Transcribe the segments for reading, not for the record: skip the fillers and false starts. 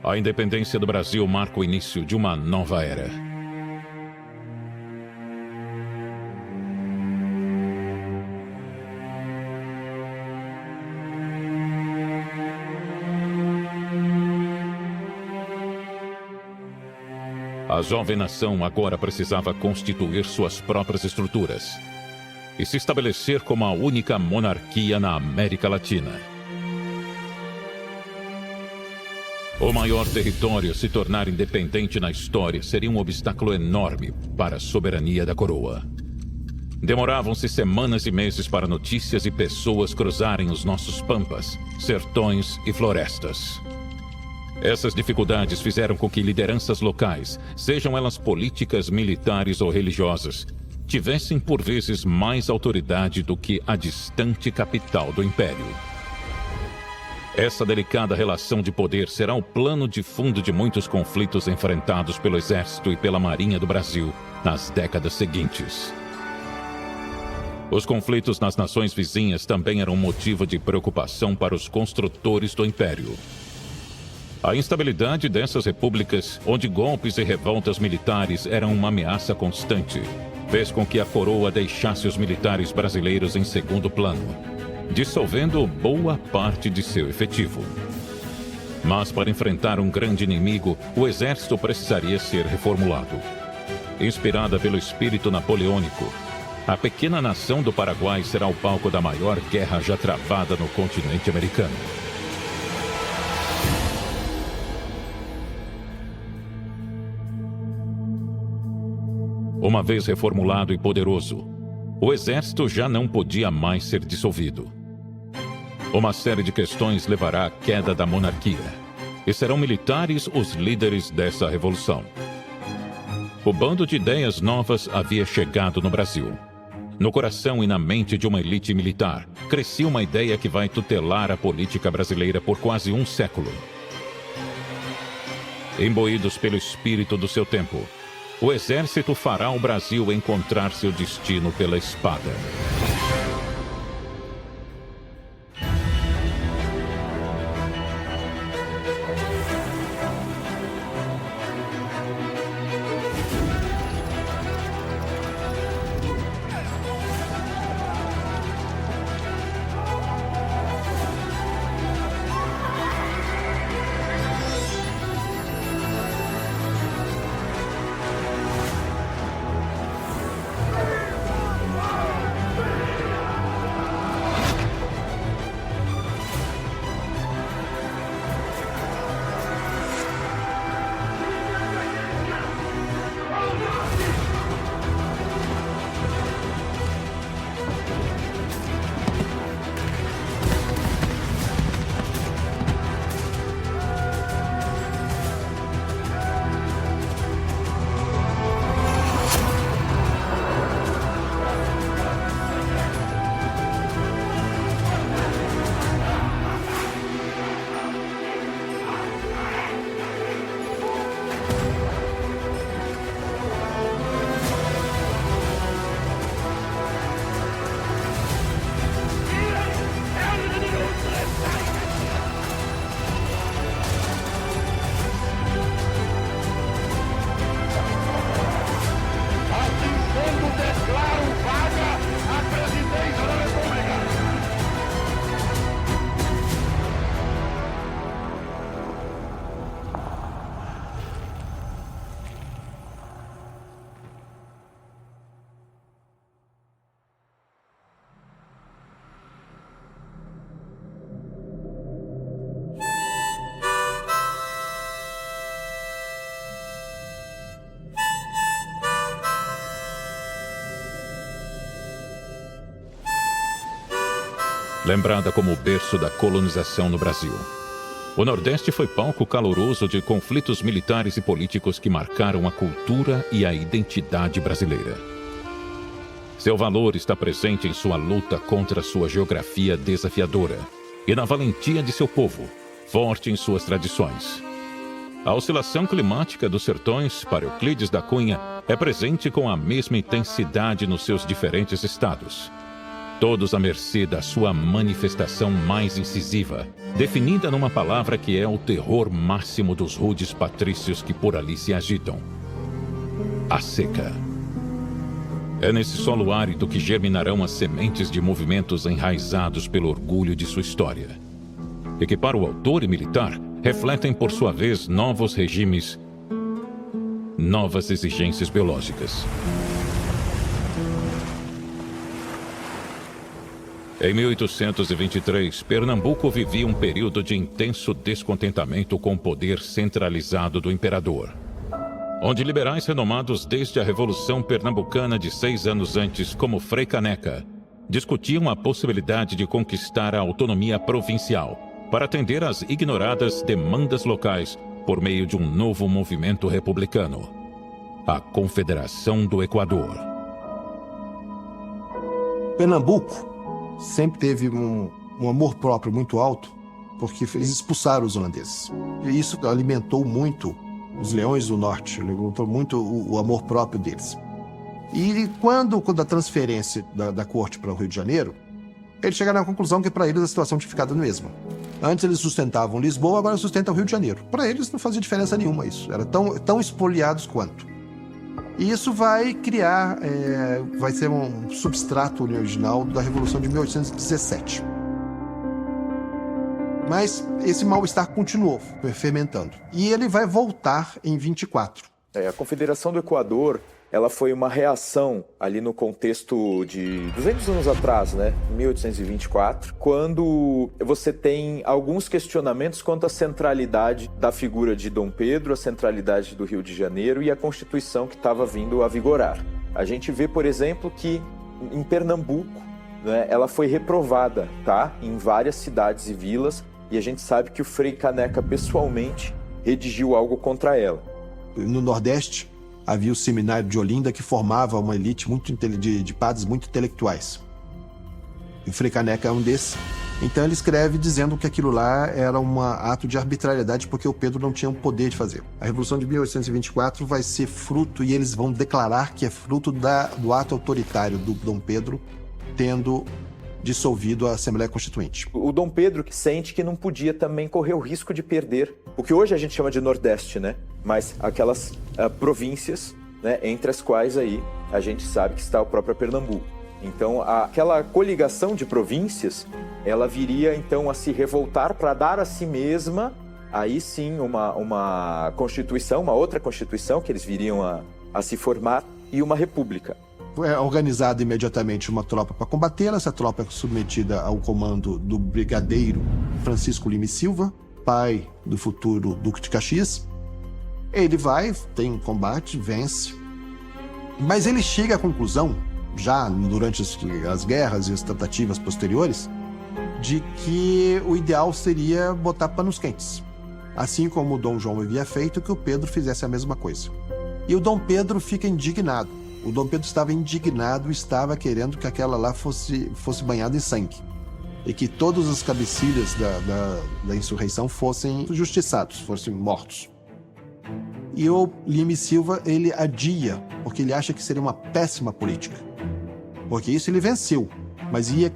A independência do Brasil marca o início de uma nova era. A jovem nação agora precisava constituir suas próprias estruturas e se estabelecer como a única monarquia na América Latina. O maior território a se tornar independente na história seria um obstáculo enorme para a soberania da coroa. Demoravam-se semanas e meses para notícias e pessoas cruzarem os nossos pampas, sertões e florestas. Essas dificuldades fizeram com que lideranças locais, sejam elas políticas, militares ou religiosas, tivessem por vezes mais autoridade do que a distante capital do império. Essa delicada relação de poder será o plano de fundo de muitos conflitos enfrentados pelo Exército e pela Marinha do Brasil nas décadas seguintes. Os conflitos nas nações vizinhas também eram motivo de preocupação para os construtores do império. A instabilidade dessas repúblicas, onde golpes e revoltas militares eram uma ameaça constante, fez com que a coroa deixasse os militares brasileiros em segundo plano, dissolvendo boa parte de seu efetivo. Mas para enfrentar um grande inimigo, o exército precisaria ser reformulado. Inspirada pelo espírito napoleônico, a pequena nação do Paraguai será o palco da maior guerra já travada no continente americano. Uma vez reformulado e poderoso, o exército já não podia mais ser dissolvido. Uma série de questões levará à queda da monarquia, e serão militares os líderes dessa revolução. O bando de ideias novas havia chegado no Brasil. No coração e na mente de uma elite militar, crescia uma ideia que vai tutelar a política brasileira por quase um século. Imbuídos pelo espírito do seu tempo, o exército fará o Brasil encontrar seu destino pela espada. Lembrada como o berço da colonização no Brasil, o Nordeste foi palco caloroso de conflitos militares e políticos que marcaram a cultura e a identidade brasileira. Seu valor está presente em sua luta contra sua geografia desafiadora e na valentia de seu povo, forte em suas tradições. A oscilação climática dos sertões, para Euclides da Cunha, é presente com a mesma intensidade nos seus diferentes estados. todos à mercê da sua manifestação mais incisiva, definida numa palavra que é o terror máximo dos rudes patrícios que por ali se agitam: a seca. É nesse solo árido que germinarão as sementes de movimentos enraizados pelo orgulho de sua história, e que para o autor e militar refletem por sua vez novos regimes, novas exigências biológicas. Em 1823, Pernambuco vivia um período de intenso descontentamento com o poder centralizado do imperador, onde liberais renomados desde a Revolução Pernambucana de 6 anos antes, como Frei Caneca, discutiam a possibilidade de conquistar a autonomia provincial para atender às ignoradas demandas locais por meio de um novo movimento republicano, a Confederação do Equador. Pernambuco sempre teve um amor próprio muito alto, porque eles expulsaram os holandeses. E isso alimentou muito os Leões do Norte, alimentou muito o amor próprio deles. E quando a transferência da corte para o Rio de Janeiro, eles chegaram à conclusão que para eles a situação tinha ficado a mesma. Antes eles sustentavam Lisboa, agora sustentam o Rio de Janeiro. Para eles não fazia diferença nenhuma isso, eram tão espoliados quanto. E isso vai criar, vai ser um substrato original da Revolução de 1817. Mas esse mal-estar continuou fermentando. E ele vai voltar em 24. A Confederação do Equador, ela foi uma reação ali no contexto de 200 anos atrás, né? 1824, quando você tem alguns questionamentos quanto à centralidade da figura de Dom Pedro, a centralidade do Rio de Janeiro e a Constituição que estava vindo a vigorar. A gente vê, por exemplo, que em Pernambuco, né, ela foi reprovada, tá? Em várias cidades e vilas, e a gente sabe que o Frei Caneca pessoalmente redigiu algo contra ela. No Nordeste, havia o seminário de Olinda, que formava uma elite de padres muito intelectuais. E o Frei Caneca é um desses. Então ele escreve dizendo que aquilo lá era um ato de arbitrariedade, porque o Pedro não tinha o poder de fazer. A Revolução de 1824 vai ser fruto, e eles vão declarar que é fruto do ato autoritário do Dom Pedro, tendo dissolvido a Assembleia Constituinte. O Dom Pedro sente que não podia também correr o risco de perder o que hoje a gente chama de Nordeste, né? Mas aquelas províncias, né, entre as quais aí a gente sabe que está o próprio Pernambuco. Então, aquela coligação de províncias, ela viria então a se revoltar para dar a si mesma, aí sim, uma constituição, uma outra constituição que eles viriam a se formar, e uma república. É organizada imediatamente uma tropa para combatê-la. Essa tropa é submetida ao comando do brigadeiro Francisco Lima e Silva, pai do futuro Duque de Caxias. Ele vai, tem um combate, vence. Mas ele chega à conclusão, já durante as guerras e as tratativas posteriores, de que o ideal seria botar panos quentes. Assim como o Dom João havia feito, que o Pedro fizesse a mesma coisa. E o Dom Pedro fica indignado. O Dom Pedro estava indignado e estava querendo que aquela lá fosse banhada em sangue. E que todos os cabecilhas da insurreição fossem justiçados, fossem mortos. E o Lima e Silva, ele adia, porque ele acha que seria uma péssima política. Porque isso ele venceu, mas ia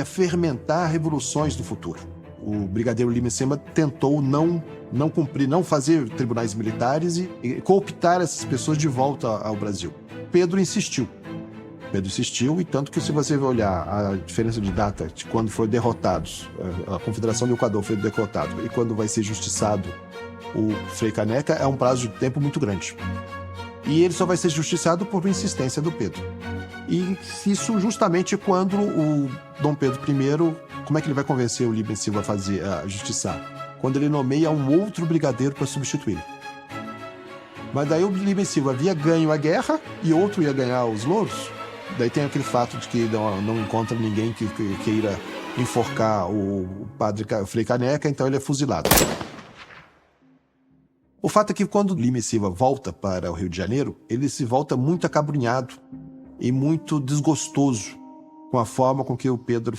fermentar revoluções no futuro. O brigadeiro Lima e Silva tentou não cumprir, não fazer tribunais militares e cooptar essas pessoas de volta ao Brasil. Pedro insistiu, e tanto que se você olhar a diferença de data de quando foram derrotados, a Confederação do Equador foi derrotado, e quando vai ser justiçado o Frei Caneca, é um prazo de tempo muito grande. E ele só vai ser justiçado por insistência do Pedro. E isso justamente quando o Dom Pedro I, como é que ele vai convencer o Lima e Silva a justiçar? Quando ele nomeia um outro brigadeiro para substituí-lo. Mas daí o Lima e Silva havia ganho a guerra e outro ia ganhar os louros. Daí tem aquele fato de que não encontra ninguém que queira enforcar o Frei Caneca, então ele é fuzilado. O fato é que quando Lima e Silva volta para o Rio de Janeiro, ele se volta muito acabrunhado e muito desgostoso com a forma com que o Pedro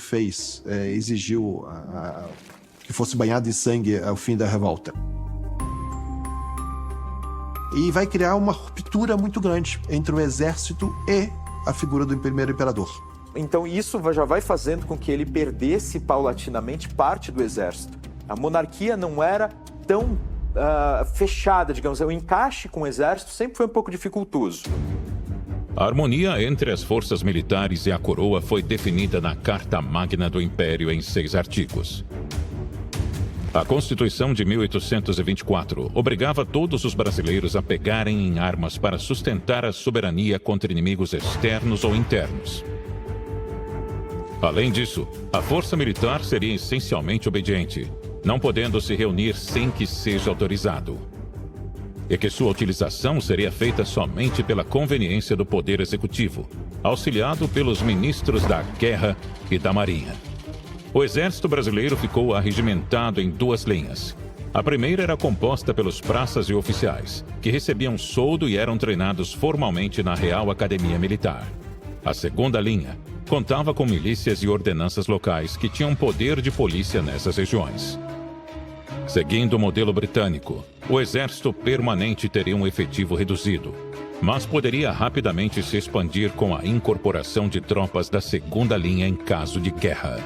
exigiu que fosse banhado em sangue ao fim da revolta. E vai criar uma ruptura muito grande entre o exército e a figura do primeiro imperador. Então isso já vai fazendo com que ele perdesse paulatinamente parte do exército. A monarquia não era tão fechada, digamos, o encaixe com o exército sempre foi um pouco dificultoso. A harmonia entre as forças militares e a coroa foi definida na Carta Magna do Império em 6 artigos. A Constituição de 1824 obrigava todos os brasileiros a pegarem em armas para sustentar a soberania contra inimigos externos ou internos. Além disso, a força militar seria essencialmente obediente, não podendo se reunir sem que seja autorizado. E que sua utilização seria feita somente pela conveniência do Poder Executivo, auxiliado pelos ministros da Guerra e da Marinha. O Exército Brasileiro ficou arregimentado em 2 linhas. A primeira era composta pelos praças e oficiais, que recebiam soldo e eram treinados formalmente na Real Academia Militar. A segunda linha contava com milícias e ordenanças locais que tinham poder de polícia nessas regiões. Seguindo o modelo britânico, o exército permanente teria um efetivo reduzido, mas poderia rapidamente se expandir com a incorporação de tropas da segunda linha em caso de guerra.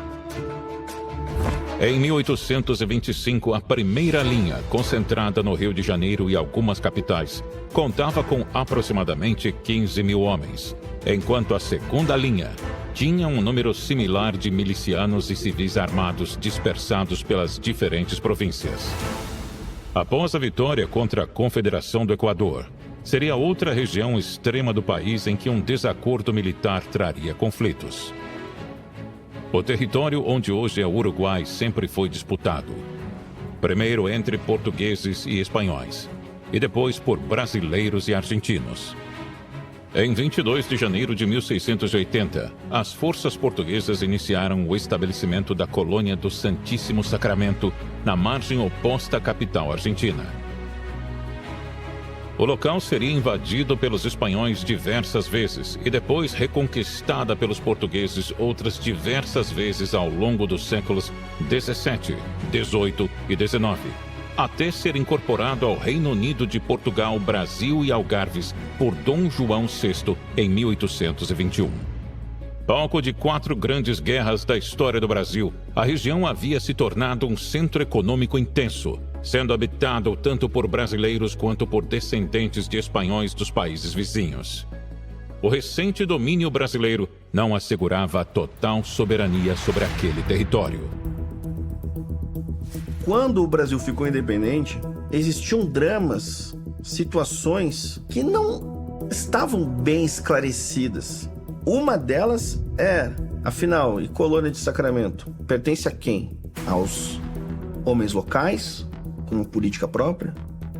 Em 1825, a primeira linha, concentrada no Rio de Janeiro e algumas capitais, contava com aproximadamente 15 mil homens, enquanto a segunda linha tinha um número similar de milicianos e civis armados dispersados pelas diferentes províncias. Após a vitória contra a Confederação do Equador, seria outra região extrema do país em que um desacordo militar traria conflitos. O território onde hoje é o Uruguai sempre foi disputado. Primeiro entre portugueses e espanhóis, e depois por brasileiros e argentinos. Em 22 de janeiro de 1680, as forças portuguesas iniciaram o estabelecimento da colônia do Santíssimo Sacramento, na margem oposta à capital argentina. O local seria invadido pelos espanhões diversas vezes e depois reconquistada pelos portugueses outras diversas vezes ao longo dos séculos 17, 18 e 19, até ser incorporado ao Reino Unido de Portugal, Brasil e Algarves por Dom João VI em 1821. Palco de 4 grandes guerras da história do Brasil, a região havia se tornado um centro econômico intenso, sendo habitado tanto por brasileiros quanto por descendentes de espanhóis dos países vizinhos. O recente domínio brasileiro não assegurava a total soberania sobre aquele território. Quando o Brasil ficou independente, existiam dramas, situações que não estavam bem esclarecidas. Uma delas é, afinal, e colônia de Sacramento, pertence a quem? Aos homens locais, com política própria,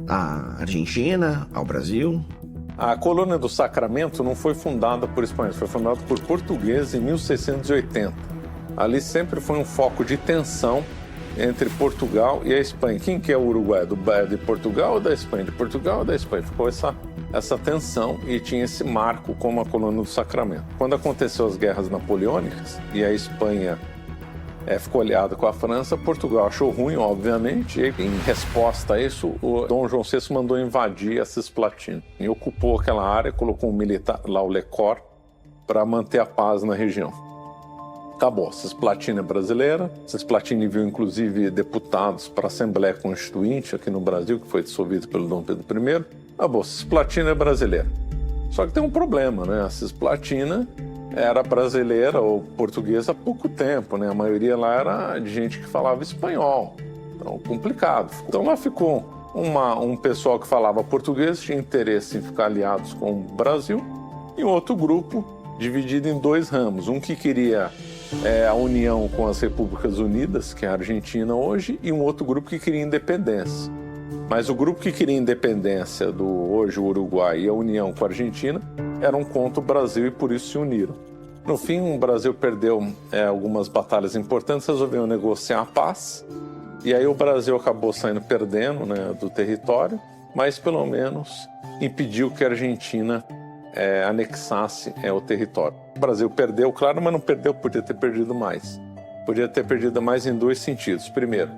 à Argentina, ao Brasil. A colônia do Sacramento não foi fundada por espanhóis, foi fundada por portugueses em 1680. Ali sempre foi um foco de tensão entre Portugal e a Espanha. Quem que é o Uruguai? De Portugal ou da Espanha? De Portugal ou da Espanha? Ficou essa tensão e tinha esse marco como a colônia do Sacramento. Quando aconteceu as guerras napoleônicas e a Espanha ficou aliada com a França, Portugal achou ruim, obviamente, e em resposta a isso, o Dom João VI mandou invadir a Cisplatina e ocupou aquela área, colocou um militar lá, o Lecor, para manter a paz na região. Acabou. Cisplatina é brasileira. Cisplatina enviou, inclusive, deputados para a Assembleia Constituinte aqui no Brasil, que foi dissolvido pelo Dom Pedro I. Acabou. Cisplatina é brasileira. Só que tem um problema, né? A Cisplatina era brasileira ou portuguesa há pouco tempo, né? A maioria lá era de gente que falava espanhol. Então, complicado. Então, lá ficou um pessoal que falava português, tinha interesse em ficar aliados com o Brasil, e outro grupo dividido em 2 ramos. Um que queria a união com as Repúblicas Unidas, que é a Argentina hoje, e um outro grupo que queria independência. Mas o grupo que queria independência do hoje o Uruguai e a união com a Argentina eram contra o Brasil e por isso se uniram. No fim, o Brasil perdeu algumas batalhas importantes, resolveu negociar a paz, e aí o Brasil acabou saindo perdendo, né, do território, mas pelo menos impediu que a Argentina anexasse o território. O Brasil perdeu, claro, mas não perdeu, podia ter perdido mais. Podia ter perdido mais em 2 sentidos. Primeiro,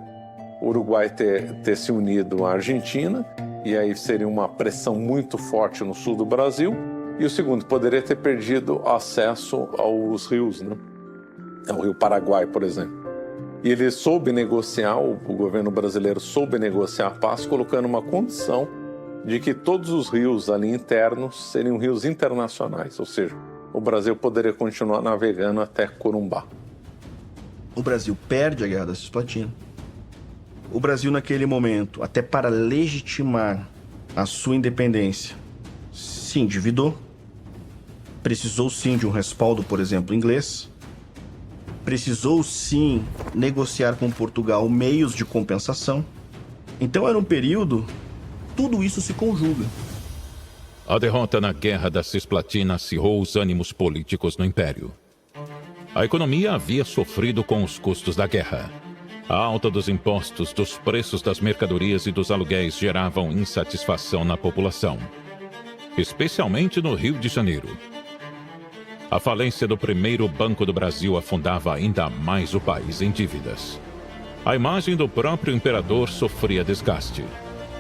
o Uruguai ter se unido à Argentina, e aí seria uma pressão muito forte no sul do Brasil, E o segundo, poderia ter perdido acesso aos rios, né? Ao Rio Paraguai, por exemplo. E ele soube negociar, o governo brasileiro soube negociar a paz, colocando uma condição de que todos os rios ali internos seriam rios internacionais, ou seja, o Brasil poderia continuar navegando até Corumbá. O Brasil perde a Guerra da Cisplatina. O Brasil, naquele momento, até para legitimar a sua independência, se endividou. Precisou sim de um respaldo, por exemplo, inglês. Precisou sim negociar com Portugal meios de compensação. Então era um período, tudo isso se conjuga. A derrota na Guerra da Cisplatina acirrou os ânimos políticos no Império. A economia havia sofrido com os custos da guerra. A alta dos impostos, dos preços das mercadorias e dos aluguéis geravam insatisfação na população, especialmente no Rio de Janeiro. A falência do primeiro Banco do Brasil afundava ainda mais o país em dívidas. A imagem do próprio imperador sofria desgaste.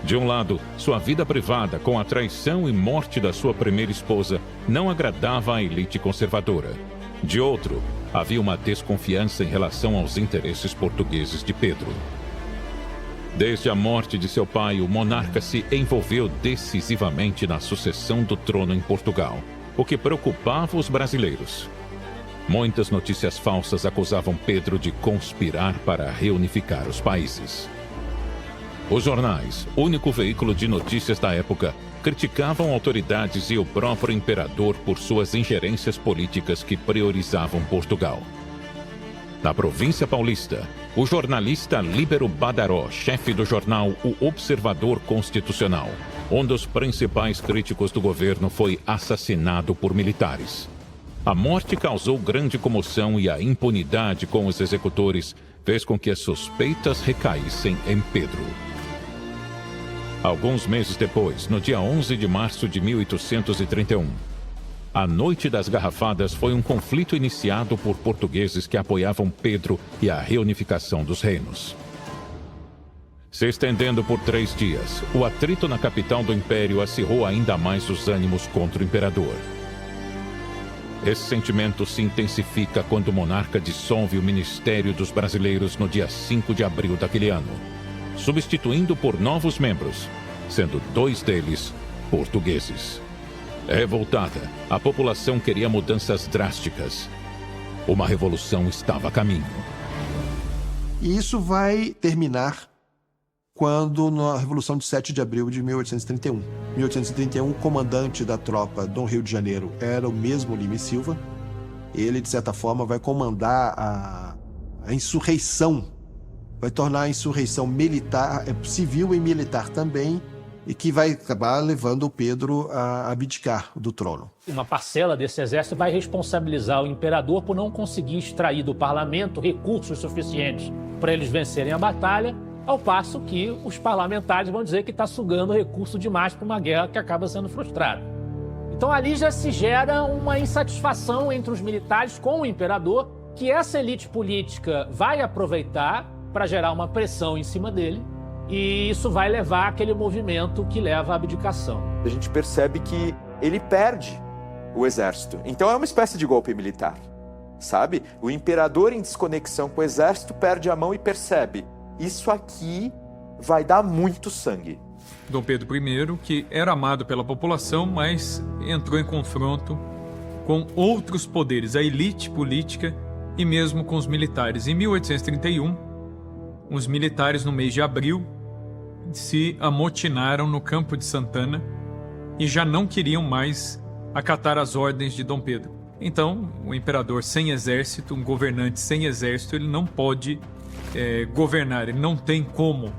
De um lado, sua vida privada, com a traição e morte da sua primeira esposa, não agradava à elite conservadora. De outro, havia uma desconfiança em relação aos interesses portugueses de Pedro. Desde a morte de seu pai, o monarca se envolveu decisivamente na sucessão do trono em Portugal, o que preocupava os brasileiros. Muitas notícias falsas acusavam Pedro de conspirar para reunificar os países. Os jornais, único veículo de notícias da época, criticavam autoridades e o próprio imperador por suas ingerências políticas que priorizavam Portugal. Na província paulista, o jornalista Líbero Badaró, chefe do jornal O Observador Constitucional, um dos principais críticos do governo, foi assassinado por militares. A morte causou grande comoção e a impunidade com os executores fez com que as suspeitas recaíssem em Pedro. Alguns meses depois, no dia 11 de março de 1831, a Noite das Garrafadas foi um conflito iniciado por portugueses que apoiavam Pedro e a reunificação dos reinos. Se estendendo por 3 dias, o atrito na capital do Império acirrou ainda mais os ânimos contra o imperador. Esse sentimento se intensifica quando o monarca dissolve o Ministério dos Brasileiros no dia 5 de abril daquele ano, substituindo por novos membros, sendo 2 deles portugueses. Revoltada, a população queria mudanças drásticas. Uma revolução estava a caminho. E isso vai terminar quando, na Revolução de 7 de abril de 1831. Em 1831, o comandante da tropa do Rio de Janeiro era o mesmo Lima Silva. Ele, de certa forma, vai comandar a insurreição, vai tornar a insurreição militar, civil e militar também, e que vai acabar levando o Pedro a abdicar do trono. Uma parcela desse exército vai responsabilizar o imperador por não conseguir extrair do parlamento recursos suficientes para eles vencerem a batalha, ao passo que os parlamentares vão dizer que está sugando recurso demais para uma guerra que acaba sendo frustrada. Então ali já se gera uma insatisfação entre os militares com o imperador, que essa elite política vai aproveitar para gerar uma pressão em cima dele, e isso vai levar àquele movimento que leva à abdicação. A gente percebe que ele perde o exército. Então é uma espécie de golpe militar, sabe? O imperador, em desconexão com o exército, perde a mão e percebe: isso aqui vai dar muito sangue. Dom Pedro I, que era amado pela população, mas entrou em confronto com outros poderes, a elite política e mesmo com os militares. Em 1831, os militares, no mês de abril, se amotinaram no Campo de Santana e já não queriam mais acatar as ordens de Dom Pedro. Então, o imperador sem exército, um governante sem exército, ele não pode governar, ele não tem como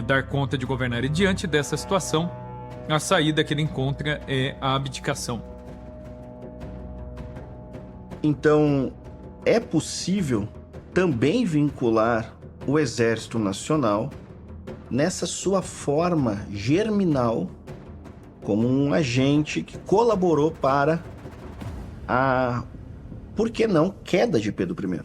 dar conta de governar. E diante dessa situação, a saída que ele encontra é a abdicação. Então, é possível também vincular o Exército Nacional nessa sua forma germinal como um agente que colaborou para a, por que não, queda de Pedro I.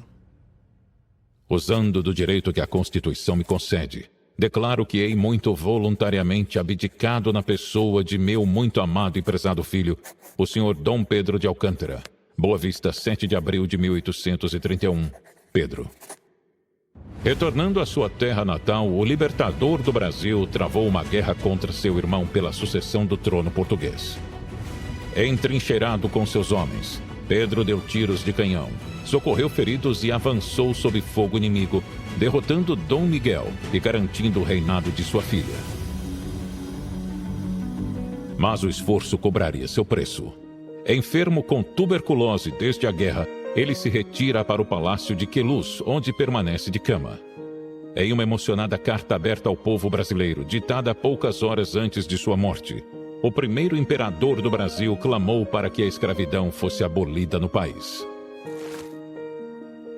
Usando do direito que a Constituição me concede, declaro que hei muito voluntariamente abdicado na pessoa de meu muito amado e prezado filho, o senhor Dom Pedro de Alcântara. Boa Vista, 7 de abril de 1831. Pedro. Retornando à sua terra natal, o libertador do Brasil travou uma guerra contra seu irmão pela sucessão do trono português. Entrincheirado com seus homens, Pedro deu tiros de canhão, socorreu feridos e avançou sob fogo inimigo, derrotando Dom Miguel e garantindo o reinado de sua filha. Mas o esforço cobraria seu preço. Enfermo com tuberculose desde a guerra, ele se retira para o palácio de Queluz, onde permanece de cama. Em uma emocionada carta aberta ao povo brasileiro, ditada poucas horas antes de sua morte, o primeiro imperador do Brasil clamou para que a escravidão fosse abolida no país.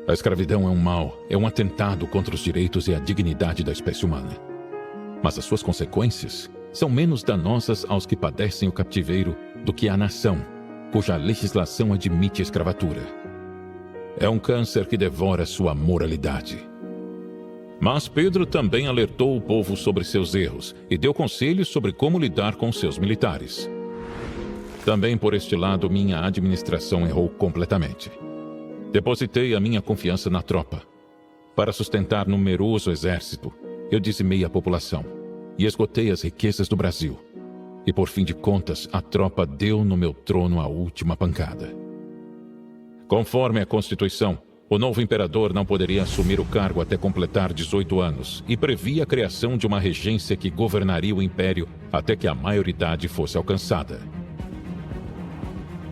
A escravidão é um mal, é um atentado contra os direitos e a dignidade da espécie humana. Mas as suas consequências são menos danosas aos que padecem o cativeiro do que à nação, cuja legislação admite a escravatura. É um câncer que devora sua moralidade. Mas Pedro também alertou o povo sobre seus erros e deu conselhos sobre como lidar com seus militares. Também por este lado, minha administração errou completamente. Depositei a minha confiança na tropa. Para sustentar numeroso exército, eu dizimei a população e esgotei as riquezas do Brasil. E por fim de contas, a tropa deu no meu trono a última pancada. Conforme a Constituição, o novo imperador não poderia assumir o cargo até completar 18 anos e previa a criação de uma regência que governaria o império até que a maioridade fosse alcançada.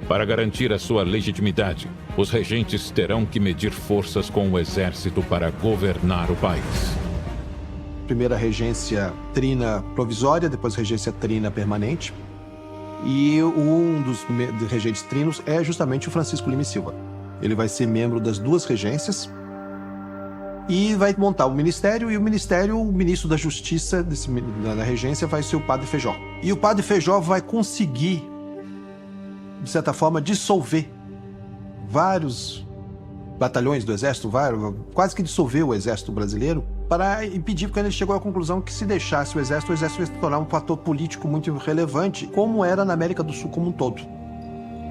Para garantir a sua legitimidade, os regentes terão que medir forças com o exército para governar o país. Primeira regência trina provisória, depois regência trina permanente. E um dos regentes trinos é justamente o Francisco Lima e Silva. Ele vai ser membro das duas regências e vai montar o ministério, e o ministro da Justiça da regência vai ser o Padre Feijó. E o Padre Feijó vai conseguir, de certa forma, dissolver vários batalhões do exército, quase que dissolver o exército brasileiro, para impedir, porque ele chegou à conclusão que se deixasse o exército ia se tornar um fator político muito relevante, como era na América do Sul como um todo.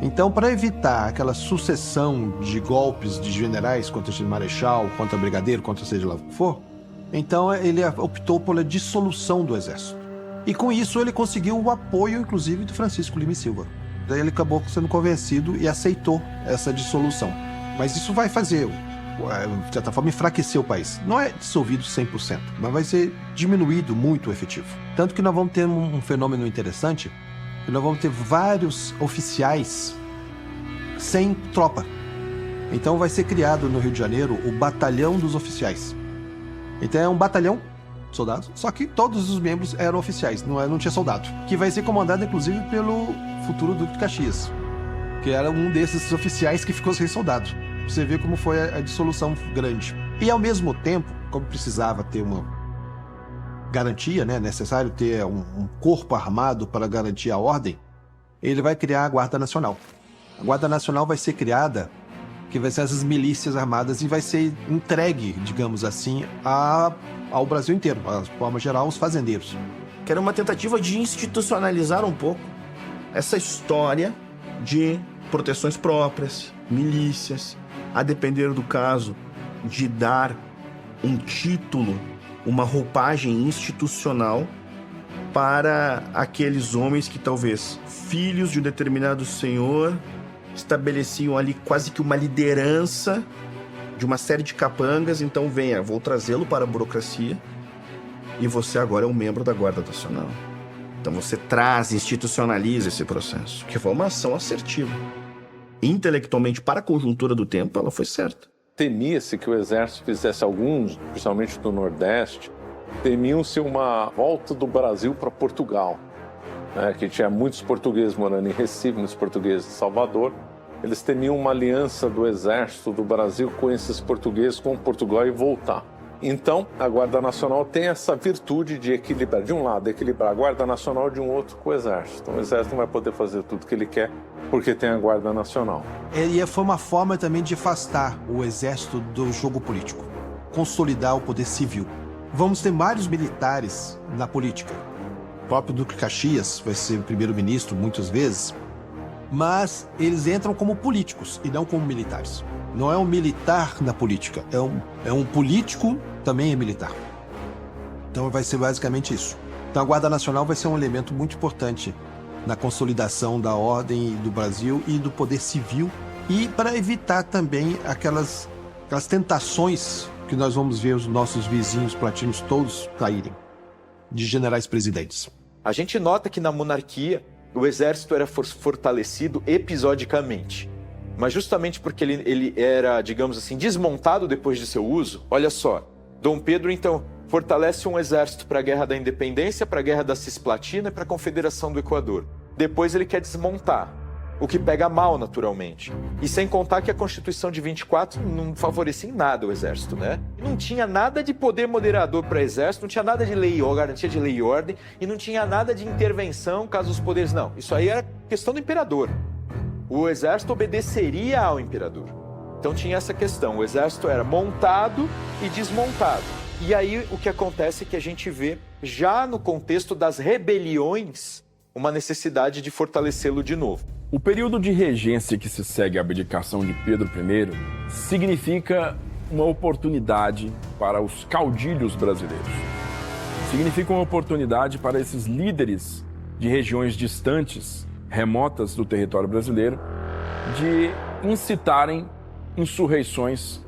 Então, para evitar aquela sucessão de golpes de generais contra marechal, contra brigadeiro, contra seja lá o que for, então ele optou pela dissolução do exército. E com isso ele conseguiu o apoio, inclusive, do Francisco Lima e Silva. Daí ele acabou sendo convencido e aceitou essa dissolução. Mas isso vai fazer, de certa forma, enfraquecer o país. Não é dissolvido 100%, mas vai ser diminuído muito o efetivo. Tanto que nós vamos ter um fenômeno interessante, que nós vamos ter vários oficiais sem tropa. Então vai ser criado no Rio de Janeiro o Batalhão dos Oficiais. Então é um batalhão de soldados, só que todos os membros eram oficiais, não tinha soldado. Que vai ser comandado, inclusive, pelo futuro Duque de Caxias, que era um desses oficiais que ficou sem soldado. Você vê como foi a dissolução grande. E ao mesmo tempo, como precisava ter uma garantia, né, necessário ter um corpo armado para garantir a ordem, ele vai criar a Guarda Nacional. A Guarda Nacional vai ser criada, que vai ser essas milícias armadas, e vai ser entregue, digamos assim, ao Brasil inteiro, de forma geral, aos fazendeiros. Que era uma tentativa de institucionalizar um pouco essa história de proteções próprias, milícias, a depender do caso, de dar um título, uma roupagem institucional para aqueles homens que talvez, filhos de um determinado senhor, estabeleciam ali quase que uma liderança de uma série de capangas. Então venha, vou trazê-lo para a burocracia e você agora é um membro da Guarda Nacional. Então você traz, institucionaliza esse processo, que foi uma ação assertiva. Intelectualmente, para a conjuntura do tempo, ela foi certa. Temia-se que o exército fizesse alguns, principalmente do Nordeste, temiam-se uma volta do Brasil para Portugal, né, que tinha muitos portugueses morando em Recife, muitos portugueses em Salvador. Eles temiam uma aliança do exército do Brasil com esses portugueses, com Portugal, e voltar. Então, a Guarda Nacional tem essa virtude de equilibrar, de um lado, equilibrar a Guarda Nacional, de um outro com o Exército. Então, o Exército não vai poder fazer tudo que ele quer, porque tem a Guarda Nacional. E foi uma forma também de afastar o Exército do jogo político, consolidar o poder civil. vamos ter vários militares na política. O próprio Duque de Caxias vai ser o primeiro-ministro muitas vezes, mas eles entram como políticos e não como militares. Não é um militar na política, é um político, também é militar. Então vai ser basicamente isso. Então a Guarda Nacional vai ser um elemento muito importante na consolidação da ordem do Brasil e do poder civil, e para evitar também aquelas tentações que nós vamos ver os nossos vizinhos platinos todos caírem, de generais presidentes. A gente nota que na monarquia o exército era fortalecido episodicamente, mas justamente porque ele era, digamos assim, desmontado depois de seu uso. Olha só, Dom Pedro então fortalece um exército para a Guerra da Independência, para a Guerra da Cisplatina e para a Confederação do Equador. Depois ele quer desmontar, o que pega mal naturalmente. E sem contar que a Constituição de 24 não favorecia em nada o exército, né? Não tinha nada de poder moderador para o exército, não tinha nada de lei ou garantia de lei e ordem, e não tinha nada de intervenção caso os poderes... Não, isso aí era questão do imperador. O exército obedeceria ao imperador. Então tinha essa questão, o exército era montado e desmontado. E aí o que acontece é que a gente vê, já no contexto das rebeliões, uma necessidade de fortalecê-lo de novo. O período de regência que se segue à abdicação de Pedro I significa uma oportunidade para os caudilhos brasileiros. Significa uma oportunidade para esses líderes de regiões distantes, remotas do território brasileiro, de incitarem insurreições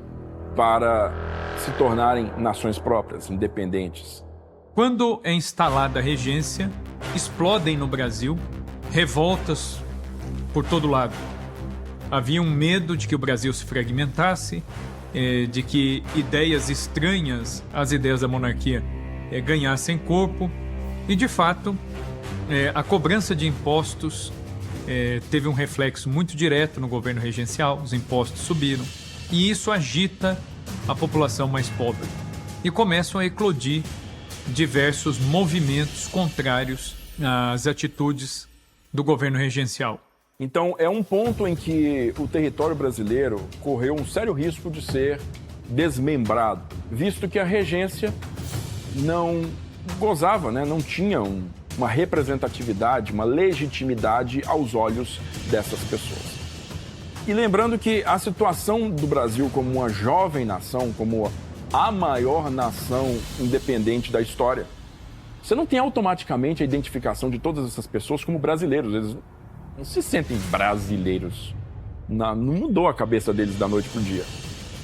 para se tornarem nações próprias, independentes. Quando é instalada a regência, explodem no Brasil revoltas por todo lado. Havia um medo de que o Brasil se fragmentasse, de que ideias estranhas às ideias da monarquia ganhassem corpo, e de fato a cobrança de impostos teve um reflexo muito direto no governo regencial. Os impostos subiram e isso agita a população mais pobre e começam a eclodir diversos movimentos contrários às atitudes do governo regencial. Então, é um ponto em que o território brasileiro correu um sério risco de ser desmembrado, visto que a regência não gozava, não tinha uma representatividade, uma legitimidade aos olhos dessas pessoas. E lembrando que a situação do Brasil como uma jovem nação, como a maior nação independente da história, você não tem automaticamente a identificação de todas essas pessoas como brasileiros. Eles não se sentem brasileiros. Não mudou a cabeça deles da noite para o dia.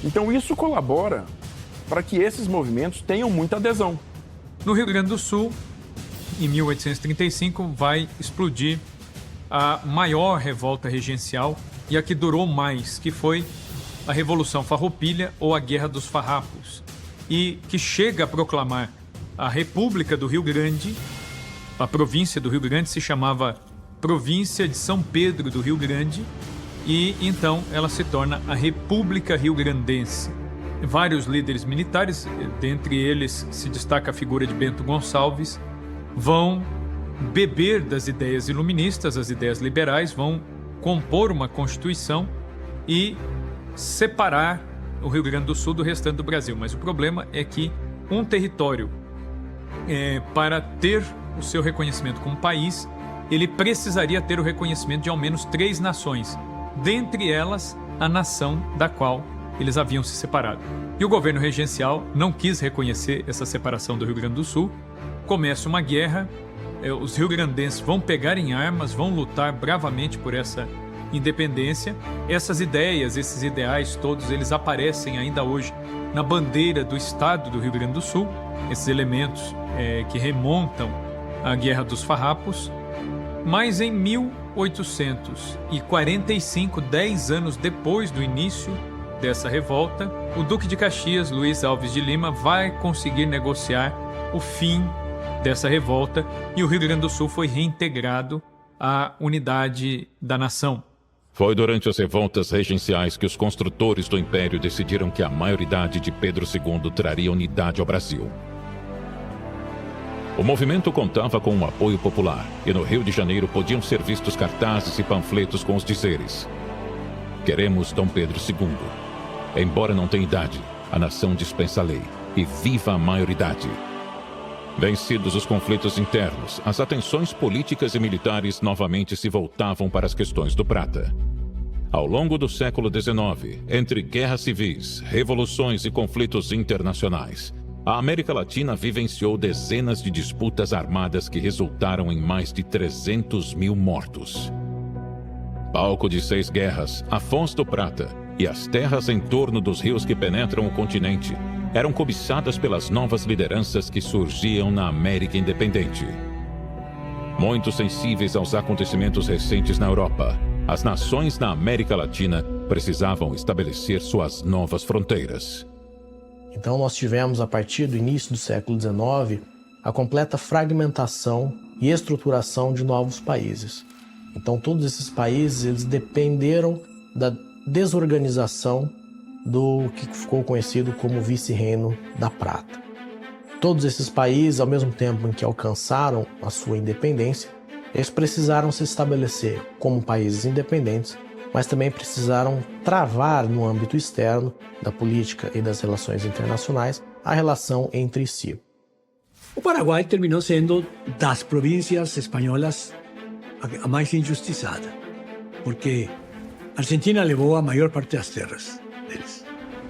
Então isso colabora para que esses movimentos tenham muita adesão. No Rio Grande do Sul, em 1835, vai explodir a maior revolta regencial e a que durou mais, que foi a Revolução Farroupilha ou a Guerra dos Farrapos, e que chega a proclamar a República do Rio Grande. A província do Rio Grande se chamava Província de São Pedro do Rio Grande, e então ela se torna a República Rio-Grandense. Vários líderes militares, dentre eles se destaca a figura de Bento Gonçalves, vão beber das ideias iluministas, as ideias liberais, vão compor uma Constituição e separar o Rio Grande do Sul do restante do Brasil. Mas o problema é que um território, para ter o seu reconhecimento como país, ele precisaria ter o reconhecimento de ao menos 3 nações, dentre elas a nação da qual eles haviam se separado. E o governo regencial não quis reconhecer essa separação do Rio Grande do Sul. Começa uma guerra, os rio-grandenses vão pegar em armas, vão lutar bravamente por essa independência. Essas ideias, esses ideais todos, eles aparecem ainda hoje na bandeira do estado do Rio Grande do Sul, esses elementos que remontam à Guerra dos Farrapos. Mas em 1845, 10 anos depois do início dessa revolta, o Duque de Caxias, Luiz Alves de Lima, vai conseguir negociar o fim dessa revolta e o Rio Grande do Sul foi reintegrado à unidade da nação. Foi durante as revoltas regenciais que os construtores do Império decidiram que a maioridade de Pedro II traria unidade ao Brasil. O movimento contava com um apoio popular e no Rio de Janeiro podiam ser vistos cartazes e panfletos com os dizeres: "Queremos Dom Pedro II. Embora não tenha idade, a nação dispensa a lei. e viva a maioridade. Vencidos os conflitos internos, as atenções políticas e militares novamente se voltavam para as questões do prata. Ao longo do século XIX, entre guerras civis, revoluções e conflitos internacionais, a América Latina vivenciou dezenas de disputas armadas que resultaram em mais de 300 mil mortos. Palco de 6 guerras, a Foz do Prata e as terras em torno dos rios que penetram o continente eram cobiçadas pelas novas lideranças que surgiam na América independente. Muito sensíveis aos acontecimentos recentes na Europa, as nações na América Latina precisavam estabelecer suas novas fronteiras. Então nós tivemos, a partir do início do século XIX, a completa fragmentação e estruturação de novos países. Então todos esses países eles dependeram da desorganização do que ficou conhecido como Vice-Reino da Prata. Todos esses países, ao mesmo tempo em que alcançaram a sua independência, eles precisaram se estabelecer como países independentes, mas também precisaram travar no âmbito externo da política e das relações internacionais a relação entre si. O Paraguai terminou sendo das províncias espanholas a mais injustiçada, porque a Argentina levou a maior parte das terras deles.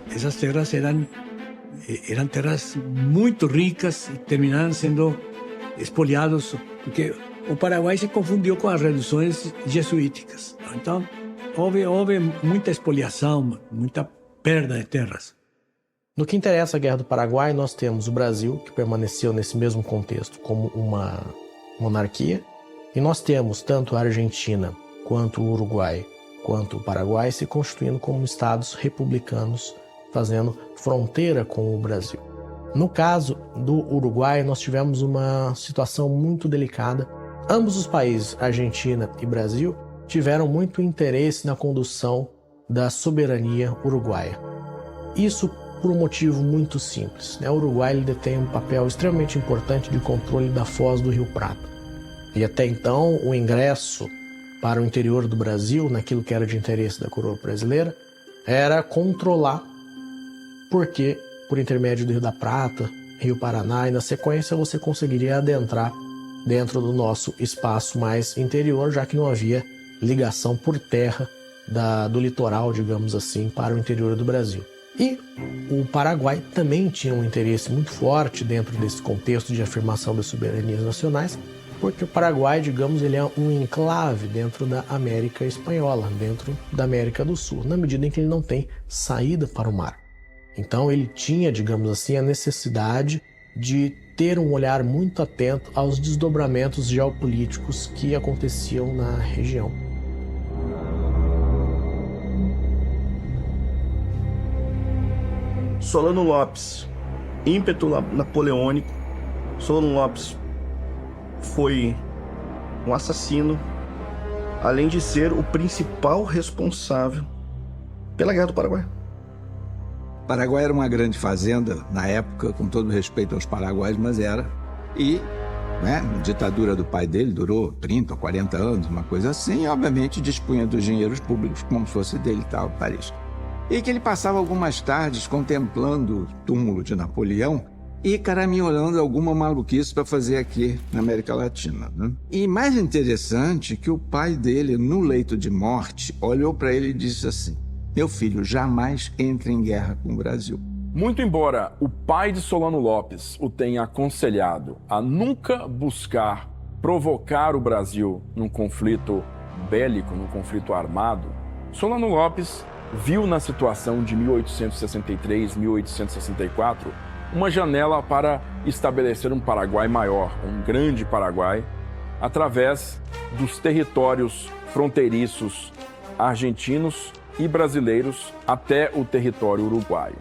Essas terras eram terras muito ricas e terminaram sendo expoliados, porque o Paraguai se confundiu com as reduções jesuíticas. Então, houve muita expoliação, muita perda de terras. No que interessa a Guerra do Paraguai, nós temos o Brasil, que permaneceu nesse mesmo contexto como uma monarquia, e nós temos tanto a Argentina, quanto o Uruguai, quanto o Paraguai se constituindo como estados republicanos, fazendo fronteira com o Brasil. No caso do Uruguai, nós tivemos uma situação muito delicada. Ambos os países, Argentina e Brasil, tiveram muito interesse na condução da soberania uruguaia. Isso por um motivo muito simples. O Uruguai ele detém um papel extremamente importante de controle da foz do Rio Prata. E até então, o ingresso para o interior do Brasil, naquilo que era de interesse da coroa brasileira, era controlar, porque por intermédio do Rio da Prata, Rio Paraná, e na sequência você conseguiria adentrar dentro do nosso espaço mais interior, já que não havia ligação por terra do litoral, digamos assim, para o interior do Brasil. E o Paraguai também tinha um interesse muito forte dentro desse contexto de afirmação das soberanias nacionais, porque o Paraguai, digamos, ele é um enclave dentro da América Espanhola, dentro da América do Sul, na medida em que ele não tem saída para o mar. Então ele tinha, digamos assim, a necessidade de ter um olhar muito atento aos desdobramentos geopolíticos que aconteciam na região. Solano Lopes, ímpeto napoleônico. Solano Lopes foi um assassino, além de ser o principal responsável pela Guerra do Paraguai. O Paraguai era uma grande fazenda na época, com todo respeito aos paraguaios, mas era. E a ditadura do pai dele durou 30 ou 40 anos, uma coisa assim, e obviamente dispunha dos dinheiros públicos como se fosse dele e tal, Paris. E que ele passava algumas tardes contemplando o túmulo de Napoleão e caraminholando alguma maluquice para fazer aqui na América Latina. E mais interessante que o pai dele, no leito de morte, olhou para ele e disse assim: meu filho, jamais entre em guerra com o Brasil. Muito embora o pai de Solano Lopes o tenha aconselhado a nunca buscar provocar o Brasil num conflito bélico, num conflito armado, Solano Lopes viu na situação de 1863, 1864, uma janela para estabelecer um Paraguai maior, um grande Paraguai, através dos territórios fronteiriços argentinos e brasileiros até o território uruguaio.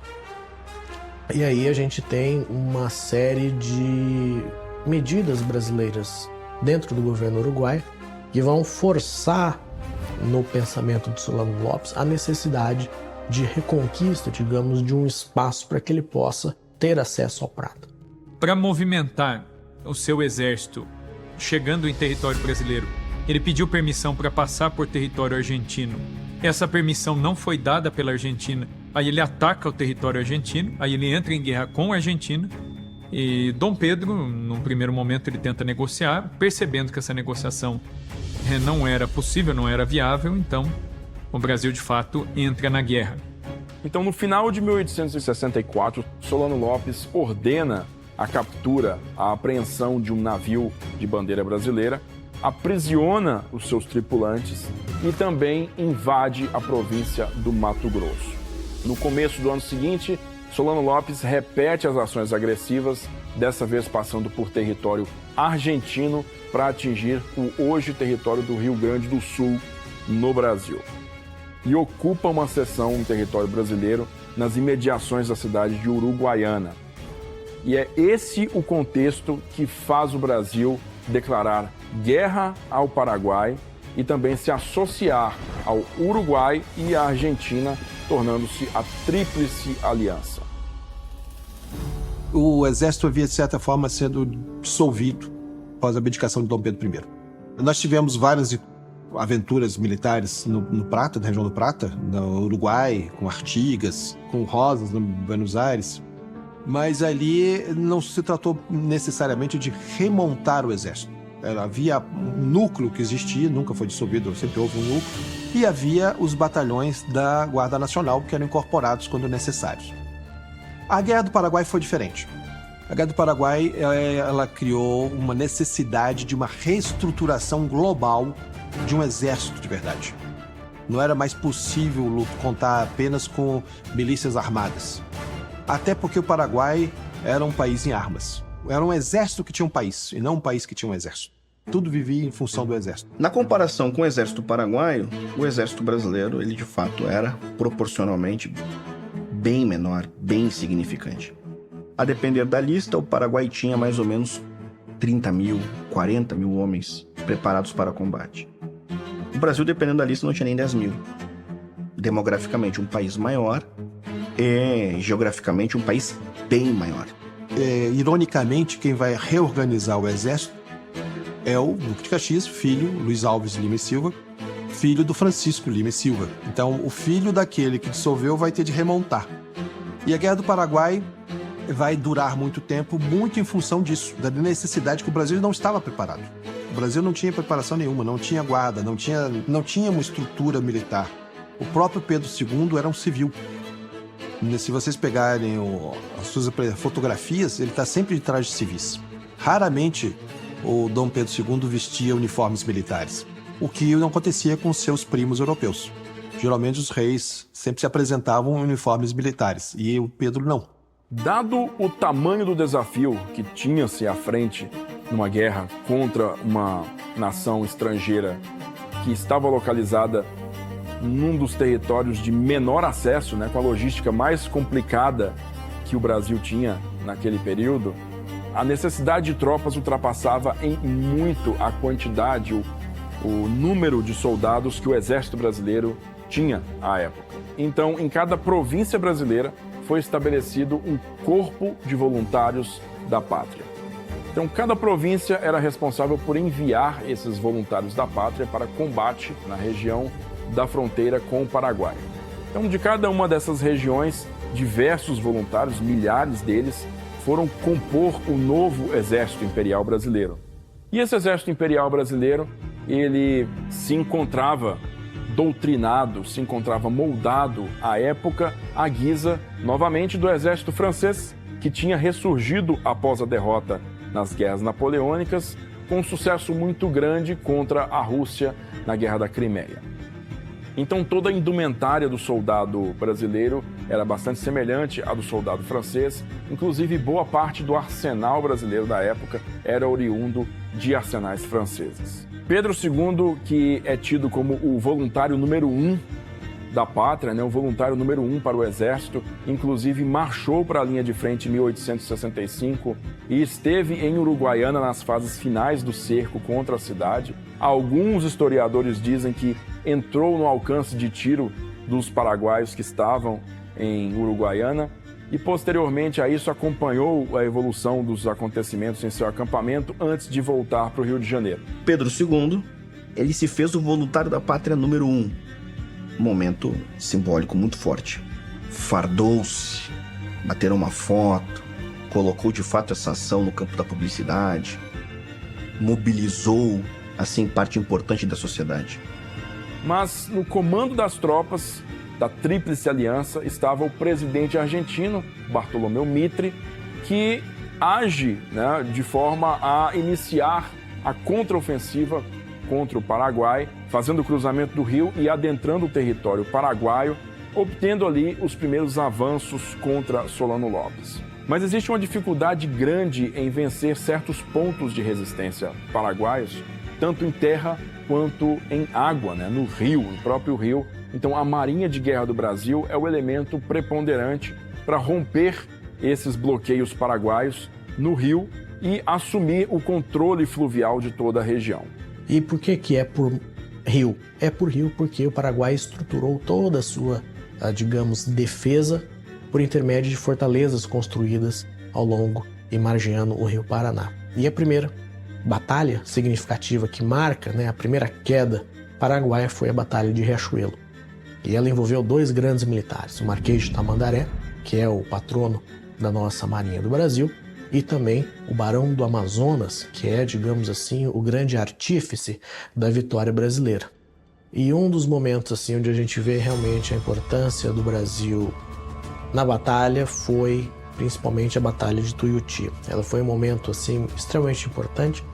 E aí a gente tem uma série de medidas brasileiras dentro do governo uruguaio que vão forçar no pensamento de Solano Lopes a necessidade de reconquista, digamos, de um espaço para que ele possa ter acesso ao prata. Para movimentar o seu exército chegando em território brasileiro, ele pediu permissão para passar por território argentino. Essa permissão não foi dada pela Argentina aí ele ataca o território argentino, aí ele entra em guerra com a Argentina, e Dom Pedro, num primeiro momento, ele tenta negociar, percebendo que essa negociação não era possível, não era viável, então o Brasil, de fato, entra na guerra. Então, no final de 1864, Solano Lopes ordena a captura, a apreensão de um navio de bandeira brasileira, aprisiona os seus tripulantes e também invade a província do Mato Grosso. No começo do ano seguinte, Solano Lopes repete as ações agressivas, dessa vez passando por território argentino para atingir o hoje território do Rio Grande do Sul, no Brasil. E ocupa uma seção em território brasileiro nas imediações da cidade de Uruguaiana. E é esse o contexto que faz o Brasil declarar guerra ao Paraguai e também se associar ao Uruguai e à Argentina, tornando-se a Tríplice Aliança. O exército havia, de certa forma, sendo dissolvido após a abdicação de Dom Pedro I. Nós tivemos várias aventuras militares no Prata, na região do Prata, no Uruguai, com Artigas, com Rosas, no Buenos Aires, mas ali não se tratou necessariamente de remontar o exército. Havia um núcleo que existia, nunca foi dissolvido, sempre houve um núcleo, e havia os batalhões da Guarda Nacional que eram incorporados quando necessários. A Guerra do Paraguai foi diferente. A Guerra do Paraguai, ela criou uma necessidade de uma reestruturação global de um exército de verdade. Não era mais possível contar apenas com milícias armadas. Até porque o Paraguai era um país em armas. Era um exército que tinha um país, e não um país que tinha um exército. Tudo vivia em função do exército. Na comparação com o exército paraguaio, o exército brasileiro, ele de fato era proporcionalmente bem menor, bem insignificante. A depender da lista, o Paraguai tinha mais ou menos 30 mil, 40 mil homens preparados para combate. O Brasil, dependendo da lista, não tinha nem 10 mil. Demograficamente, um país maior e geograficamente um país bem maior. Ironicamente, quem vai reorganizar o exército é o Duque de Caxias, filho, Luiz Alves Lima e Silva, filho do Francisco Lima e Silva. Então, o filho daquele que dissolveu vai ter de remontar. E a Guerra do Paraguai vai durar muito tempo, muito em função disso, da necessidade que o Brasil não estava preparado. O Brasil não tinha preparação nenhuma, não tinha guarda, não tinha uma estrutura militar. O próprio Pedro II era um civil. Se vocês pegarem as suas fotografias, ele está sempre de trajes civis. Raramente o Dom Pedro II vestia uniformes militares, o que não acontecia com seus primos europeus. Geralmente os reis sempre se apresentavam em uniformes militares, e o Pedro não. Dado o tamanho do desafio que tinha-se à frente numa guerra contra uma nação estrangeira que estava localizada num dos territórios de menor acesso, com a logística mais complicada que o Brasil tinha naquele período, a necessidade de tropas ultrapassava em muito a quantidade, o número de soldados que o exército brasileiro tinha à época. Então, em cada província brasileira foi estabelecido um corpo de voluntários da pátria. Então, cada província era responsável por enviar esses voluntários da pátria para combate na região da fronteira com o Paraguai. Então, de cada uma dessas regiões, diversos voluntários, milhares deles, foram compor o novo Exército Imperial Brasileiro. E esse Exército Imperial Brasileiro, ele se encontrava doutrinado, se encontrava moldado à época à guisa, novamente, do exército francês, que tinha ressurgido após a derrota nas guerras napoleônicas, com um sucesso muito grande contra a Rússia na Guerra da Crimeia. Então toda a indumentária do soldado brasileiro era bastante semelhante à do soldado francês, inclusive boa parte do arsenal brasileiro da época era oriundo de arsenais franceses. Pedro II, que é tido como o voluntário número 1 da pátria, o voluntário número 1 para o exército, inclusive marchou para a linha de frente em 1865 e esteve em Uruguaiana nas fases finais do cerco contra a cidade. Alguns historiadores dizem que entrou no alcance de tiro dos paraguaios que estavam em Uruguaiana e, posteriormente a isso, acompanhou a evolução dos acontecimentos em seu acampamento antes de voltar para o Rio de Janeiro. Pedro II, ele se fez o voluntário da pátria número 1. Um momento simbólico muito forte. fardou-se, bateram uma foto, colocou de fato essa ação no campo da publicidade, mobilizou, assim, parte importante da sociedade. Mas no comando das tropas da Tríplice Aliança estava o presidente argentino, Bartolomeu Mitre, que age, né, de forma a iniciar a contraofensiva contra o Paraguai, fazendo o cruzamento do rio e adentrando o território paraguaio, obtendo ali os primeiros avanços contra Solano Lopes. Mas existe uma dificuldade grande em vencer certos pontos de resistência paraguaios, tanto em terra quanto em água, né? No rio, no próprio rio. Então a Marinha de Guerra do Brasil é o elemento preponderante para romper esses bloqueios paraguaios no rio e assumir o controle fluvial de toda a região. E por que é por rio? É por rio porque o Paraguai estruturou toda a sua, digamos, defesa por intermédio de fortalezas construídas ao longo e margeando o rio Paraná. E a primeira batalha significativa que marca, né, a primeira queda paraguaia foi a Batalha de Riachuelo. E ela envolveu dois grandes militares, o Marquês de Tamandaré, que é o patrono da nossa Marinha do Brasil, e também o Barão do Amazonas, que é, digamos assim, o grande artífice da vitória brasileira. E um dos momentos assim onde a gente vê realmente a importância do Brasil na batalha foi principalmente a Batalha de Tuiuti. Ela foi um momento assim extremamente importante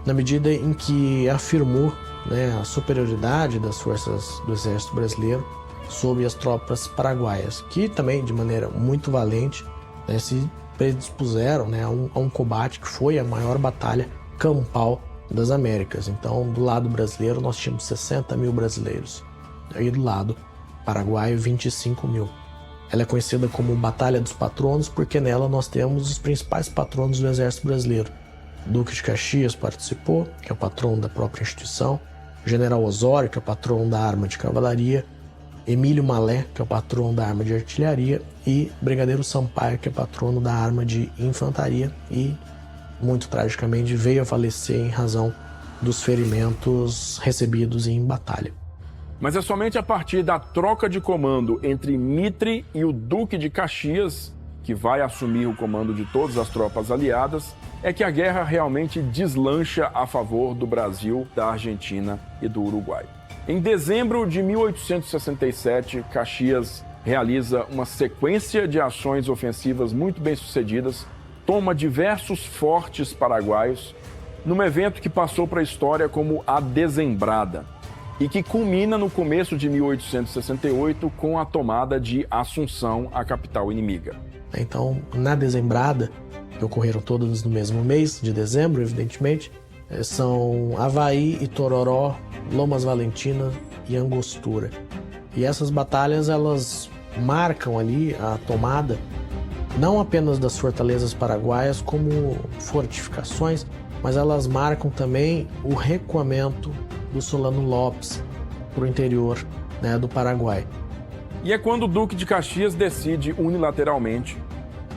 na medida em que afirmou, né, a superioridade das forças do Exército Brasileiro sobre as tropas paraguaias, que também de maneira muito valente, né, se predispuseram, né, a um combate que foi a maior batalha campal das Américas. Então, do lado brasileiro, nós tínhamos 60 mil brasileiros. E do lado paraguaio, 25 mil. Ela é conhecida como Batalha dos Patronos porque nela nós temos os principais patronos do Exército Brasileiro. O Duque de Caxias participou, que é o patrono da própria instituição. O General Osório, que é o patrono da arma de cavalaria. Emílio Malé, que é o patrono da arma de artilharia, e Brigadeiro Sampaio, que é patrono da arma de infantaria e, muito tragicamente, veio a falecer em razão dos ferimentos recebidos em batalha. Mas é somente a partir da troca de comando entre Mitre e o Duque de Caxias, que vai assumir o comando de todas as tropas aliadas, é que a guerra realmente deslancha a favor do Brasil, da Argentina e do Uruguai. Em dezembro de 1867, Caxias realiza uma sequência de ações ofensivas muito bem-sucedidas, toma diversos fortes paraguaios, num evento que passou para a história como a Dezembrada, e que culmina no começo de 1868 com a tomada de Assunção, a capital inimiga. Então, na Dezembrada, que ocorreram todas no mesmo mês de dezembro, evidentemente, são Avaí e Tororó, Lomas Valentinas e Angostura. E essas batalhas, elas marcam ali a tomada não apenas das fortalezas paraguaias como fortificações, mas elas marcam também o recuamento do Solano Lopes para o interior, né, do Paraguai. E é quando o Duque de Caxias decide unilateralmente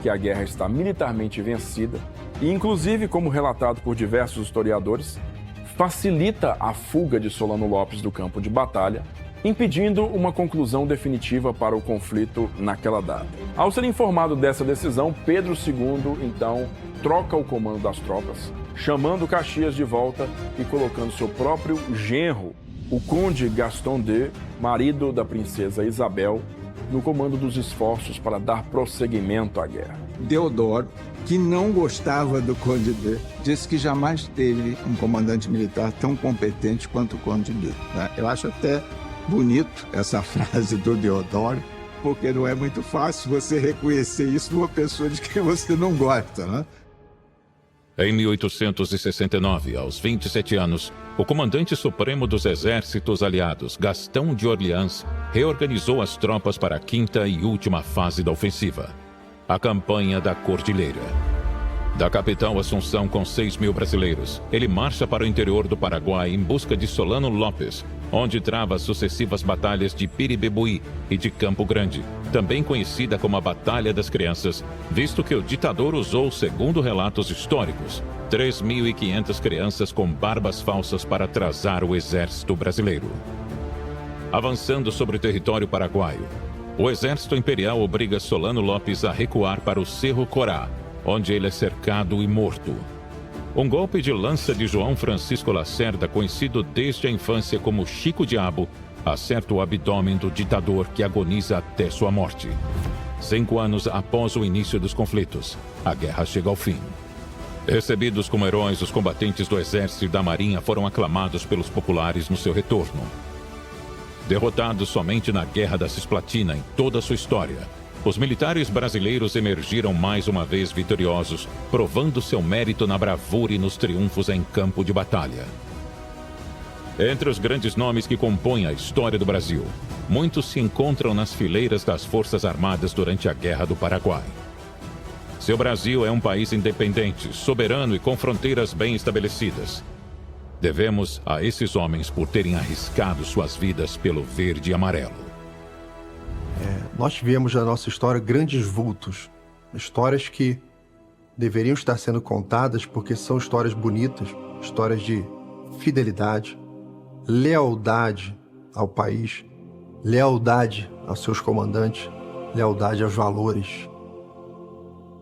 que a guerra está militarmente vencida e, inclusive, como relatado por diversos historiadores, facilita a fuga de Solano Lopes do campo de batalha, impedindo uma conclusão definitiva para o conflito naquela data. Ao ser informado dessa decisão, Pedro II, então, troca o comando das tropas, chamando Caxias de volta e colocando seu próprio genro, o conde Gaston de, marido da princesa Isabel, no comando dos esforços para dar prosseguimento à guerra. Deodoro, que não gostava do Conde de, disse que jamais teve um comandante militar tão competente quanto o Conde de. Eu acho até bonito essa frase do Deodoro, porque não é muito fácil você reconhecer isso numa pessoa de quem você não gosta, né? Em 1869, aos 27 anos, o comandante supremo dos exércitos aliados, Gastão de Orleans, reorganizou as tropas para a quinta e última fase da ofensiva, a Campanha da Cordilheira. Da capital Assunção, com 6 mil brasileiros, ele marcha para o interior do Paraguai em busca de Solano Lopes, onde trava as sucessivas batalhas de Piribebuí e de Campo Grande, também conhecida como a Batalha das Crianças, visto que o ditador usou, segundo relatos históricos, 3.500 crianças com barbas falsas para atrasar o exército brasileiro. Avançando sobre o território paraguaio, o exército imperial obriga Solano Lopes a recuar para o Cerro Corá, onde ele é cercado e morto. Um golpe de lança de João Francisco Lacerda, conhecido desde a infância como Chico Diabo, acerta o abdômen do ditador que agoniza até sua morte. 5 anos após o início dos conflitos, a guerra chega ao fim. Recebidos como heróis, os combatentes do exército e da marinha foram aclamados pelos populares no seu retorno. Derrotados somente na Guerra da Cisplatina em toda a sua história, os militares brasileiros emergiram mais uma vez vitoriosos, provando seu mérito na bravura e nos triunfos em campo de batalha. Entre os grandes nomes que compõem a história do Brasil, muitos se encontram nas fileiras das Forças Armadas durante a Guerra do Paraguai. Seu Brasil é um país independente, soberano e com fronteiras bem estabelecidas. Devemos a esses homens por terem arriscado suas vidas pelo verde e amarelo. Nós tivemos na nossa história grandes vultos, histórias que deveriam estar sendo contadas porque são histórias bonitas, histórias de fidelidade, lealdade ao país, lealdade aos seus comandantes, lealdade aos valores.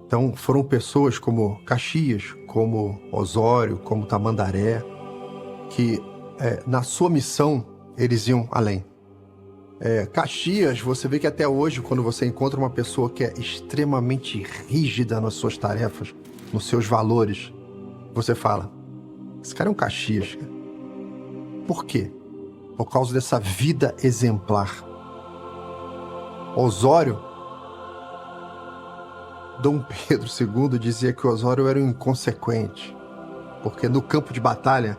Então foram pessoas como Caxias, como Osório, como Tamandaré, que na sua missão eles iam além. Caxias, você vê que até hoje, quando você encontra uma pessoa que é extremamente rígida nas suas tarefas, nos seus valores, você fala, esse cara é um Caxias. Por quê? Por causa dessa vida exemplar. Osório, Dom Pedro II dizia que Osório era um inconsequente, porque no campo de batalha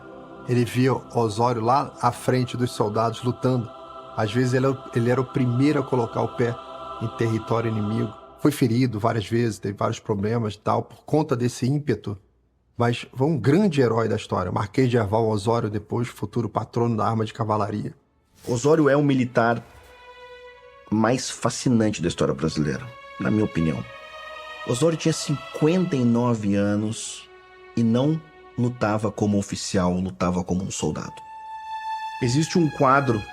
ele via Osório lá à frente dos soldados lutando. Às vezes ele era o primeiro a colocar o pé em território inimigo. Foi ferido várias vezes, teve vários problemas e tal, por conta desse ímpeto. Mas foi um grande herói da história. Marquês de Herval Osório, depois futuro patrono da arma de cavalaria. Osório é o militar mais fascinante da história brasileira, na minha opinião. Osório tinha 59 anos e não lutava como oficial, lutava como um soldado. Existe um quadro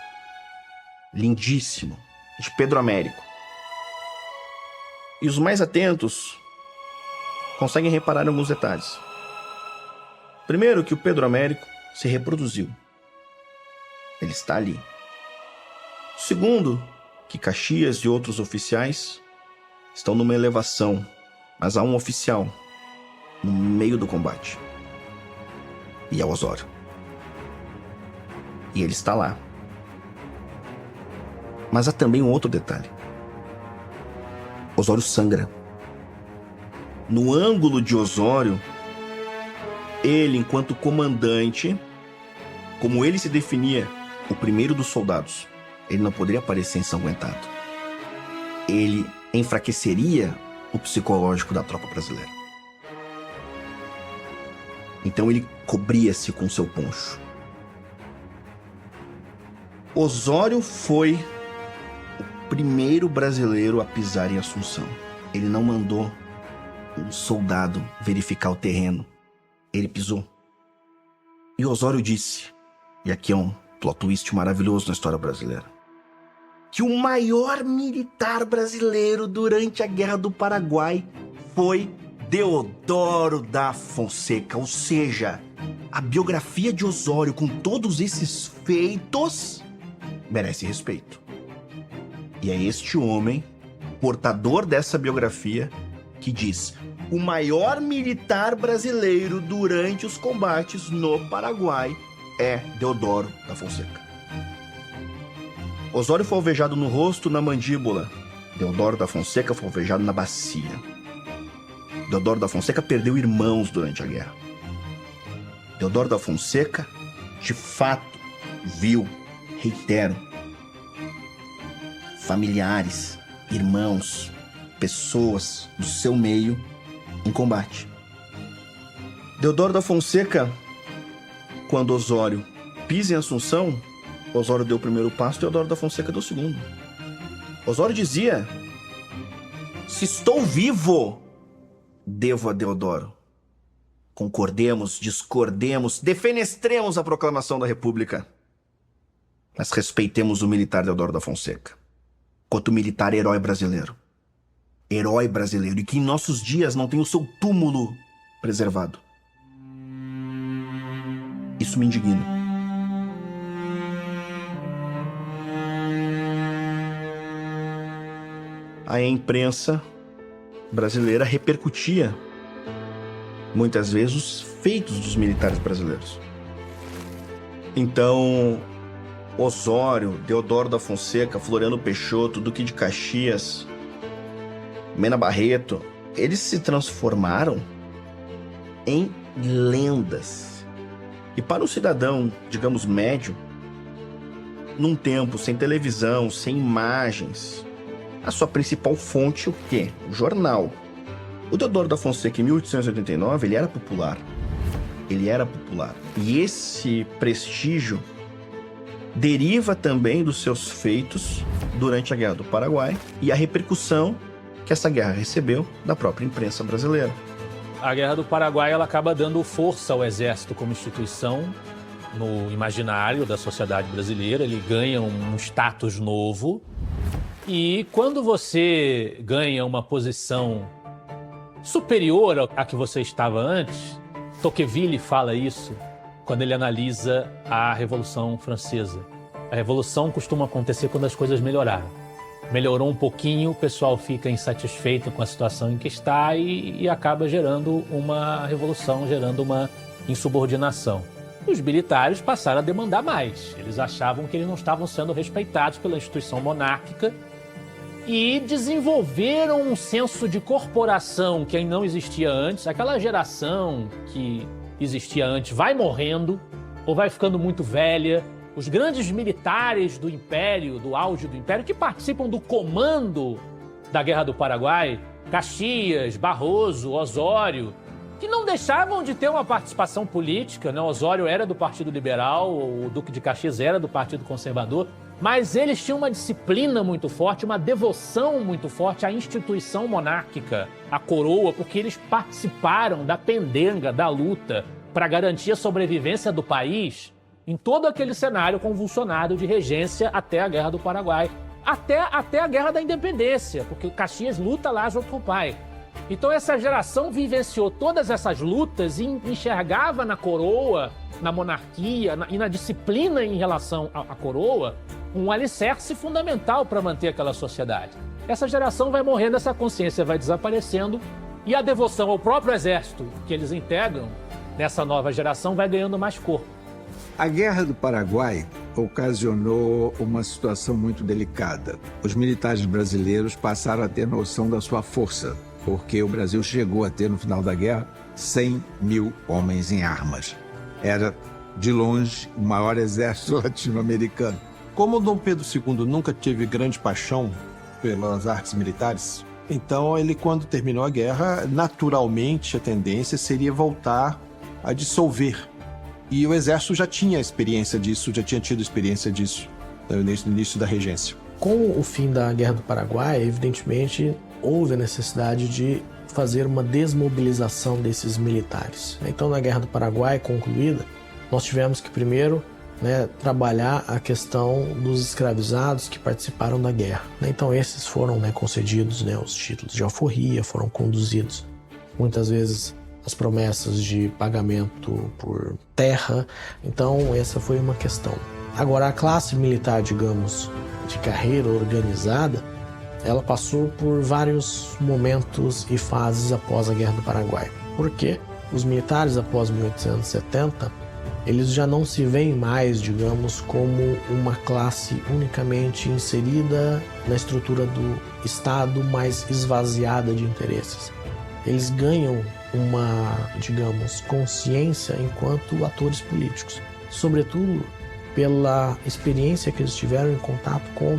lindíssimo de Pedro Américo. E os mais atentos conseguem reparar em alguns detalhes. Primeiro, que o Pedro Américo se reproduziu. Ele está ali. Segundo, que Caxias e outros oficiais estão numa elevação, mas há um oficial no meio do combate. E é o Osório. E ele está lá. Mas há também um outro detalhe. Osório sangra. No ângulo de Osório, ele, enquanto comandante, como ele se definia, o primeiro dos soldados, ele não poderia aparecer ensanguentado. Ele enfraqueceria o psicológico da tropa brasileira. Então ele cobria-se com seu poncho. Osório foi o primeiro brasileiro a pisar em Assunção. Ele não mandou um soldado verificar o terreno. Ele pisou. E Osório disse, e aqui é um plot twist maravilhoso na história brasileira, que o maior militar brasileiro durante a Guerra do Paraguai foi Deodoro da Fonseca. Ou seja, a biografia de Osório com todos esses feitos merece respeito. E é este homem, portador dessa biografia, que diz: o maior militar brasileiro durante os combates no Paraguai é Deodoro da Fonseca. Osório foi alvejado no rosto, na mandíbula. Deodoro da Fonseca foi alvejado na bacia. Deodoro da Fonseca perdeu irmãos durante a guerra. Deodoro da Fonseca, de fato, viu, reitero, familiares, irmãos, pessoas do seu meio em combate. Deodoro da Fonseca, quando Osório pisa em Assunção, Osório deu o primeiro passo, Deodoro da Fonseca deu o segundo. Osório dizia: se estou vivo, devo a Deodoro. Concordemos, discordemos, defenestremos a proclamação da República, mas respeitemos o militar Deodoro da Fonseca. quanto o militar herói brasileiro. Herói brasileiro, e que em nossos dias não tem o seu túmulo preservado. Isso me indigna. A imprensa brasileira repercutia muitas vezes os feitos dos militares brasileiros. Então, Osório, Deodoro da Fonseca, Floriano Peixoto, Duque de Caxias, Mena Barreto, eles se transformaram em lendas. E para um cidadão, digamos, médio, num tempo sem televisão, sem imagens, a sua principal fonte, o quê? O jornal. O Deodoro da Fonseca, em 1889, ele era popular. Ele era popular. E esse prestígio deriva também dos seus feitos durante a Guerra do Paraguai e a repercussão que essa guerra recebeu da própria imprensa brasileira. A Guerra do Paraguai ela acaba dando força ao Exército como instituição no imaginário da sociedade brasileira. Ele ganha um status novo. E quando você ganha uma posição superior à que você estava antes, Tocqueville fala isso quando ele analisa a Revolução Francesa. A Revolução costuma acontecer quando as coisas melhoraram. Melhorou um pouquinho, o pessoal fica insatisfeito com a situação em que está e acaba gerando uma revolução, gerando uma insubordinação. Os militares passaram a demandar mais. Eles achavam que eles não estavam sendo respeitados pela instituição monárquica e desenvolveram um senso de corporação que não existia antes. Aquela geração que existia antes vai morrendo ou vai ficando muito velha. Os grandes militares do Império, do auge do Império, que participam do comando da Guerra do Paraguai, Caxias, Barroso, Osório, que não deixavam de ter uma participação política, né? Osório era do Partido Liberal, o Duque de Caxias era do Partido Conservador, mas eles tinham uma disciplina muito forte, uma devoção muito forte à instituição monárquica, à coroa, porque eles participaram da pendenga, da luta para garantir a sobrevivência do país em todo aquele cenário convulsionado de regência até a Guerra do Paraguai, até a Guerra da Independência, porque o Caxias luta lá junto com o pai. Então essa geração vivenciou todas essas lutas e enxergava na coroa, na monarquia e na disciplina em relação à coroa um alicerce fundamental para manter aquela sociedade. Essa geração vai morrendo, essa consciência vai desaparecendo e a devoção ao próprio exército que eles integram nessa nova geração vai ganhando mais corpo. A Guerra do Paraguai ocasionou uma situação muito delicada. Os militares brasileiros passaram a ter noção da sua força, porque o Brasil chegou a ter, no final da guerra, 100 mil homens em armas. Era, de longe, o maior exército latino-americano. Como Dom Pedro II nunca teve grande paixão pelas artes militares, então ele, quando terminou a guerra, naturalmente a tendência seria voltar a dissolver. E o exército já tinha experiência disso, já tinha tido experiência disso no início da regência. Com o fim da Guerra do Paraguai, evidentemente, houve a necessidade de fazer uma desmobilização desses militares. Então, na Guerra do Paraguai concluída, nós tivemos que primeiro trabalhar a questão dos escravizados que participaram da guerra. Então, esses foram concedidos os títulos de alforria, foram conduzidos muitas vezes as promessas de pagamento por terra. Então, essa foi uma questão. Agora, a classe militar, digamos, de carreira organizada, ela passou por vários momentos e fases após a Guerra do Paraguai. Porque os militares, após 1870, eles já não se veem mais, digamos, como uma classe unicamente inserida na estrutura do Estado, mas esvaziada de interesses. Eles ganham uma, digamos, consciência enquanto atores políticos, sobretudo pela experiência que eles tiveram em contato com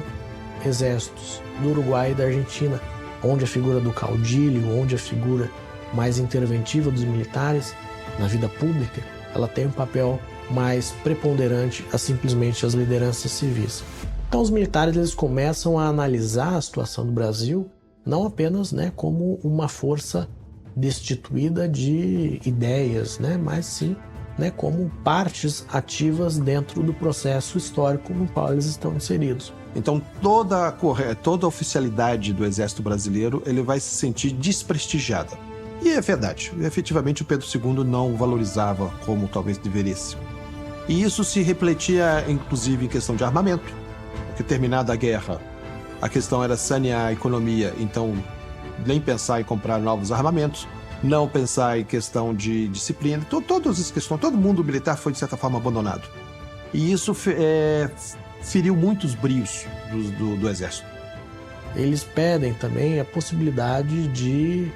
exércitos do Uruguai e da Argentina, onde a figura do caudilho, onde a figura mais interventiva dos militares na vida pública, ela tem um papel mais preponderante a simplesmente as lideranças civis. Então os militares eles começam a analisar a situação do Brasil não apenas como uma força destituída de ideias, mas sim né, como partes ativas dentro do processo histórico no qual eles estão inseridos. Então, toda a oficialidade do Exército Brasileiro ele vai se sentir desprestigiada. E é verdade, efetivamente o Pedro II não valorizava como talvez deveria ser. E isso se refletia, inclusive, em questão de armamento, porque terminada a guerra, a questão era sanear a economia, então nem pensar em comprar novos armamentos, não pensar em questão de disciplina, todas as questões, todo mundo militar foi, de certa forma, abandonado. E isso feriu muitos brios do Exército. Eles pedem também a possibilidade de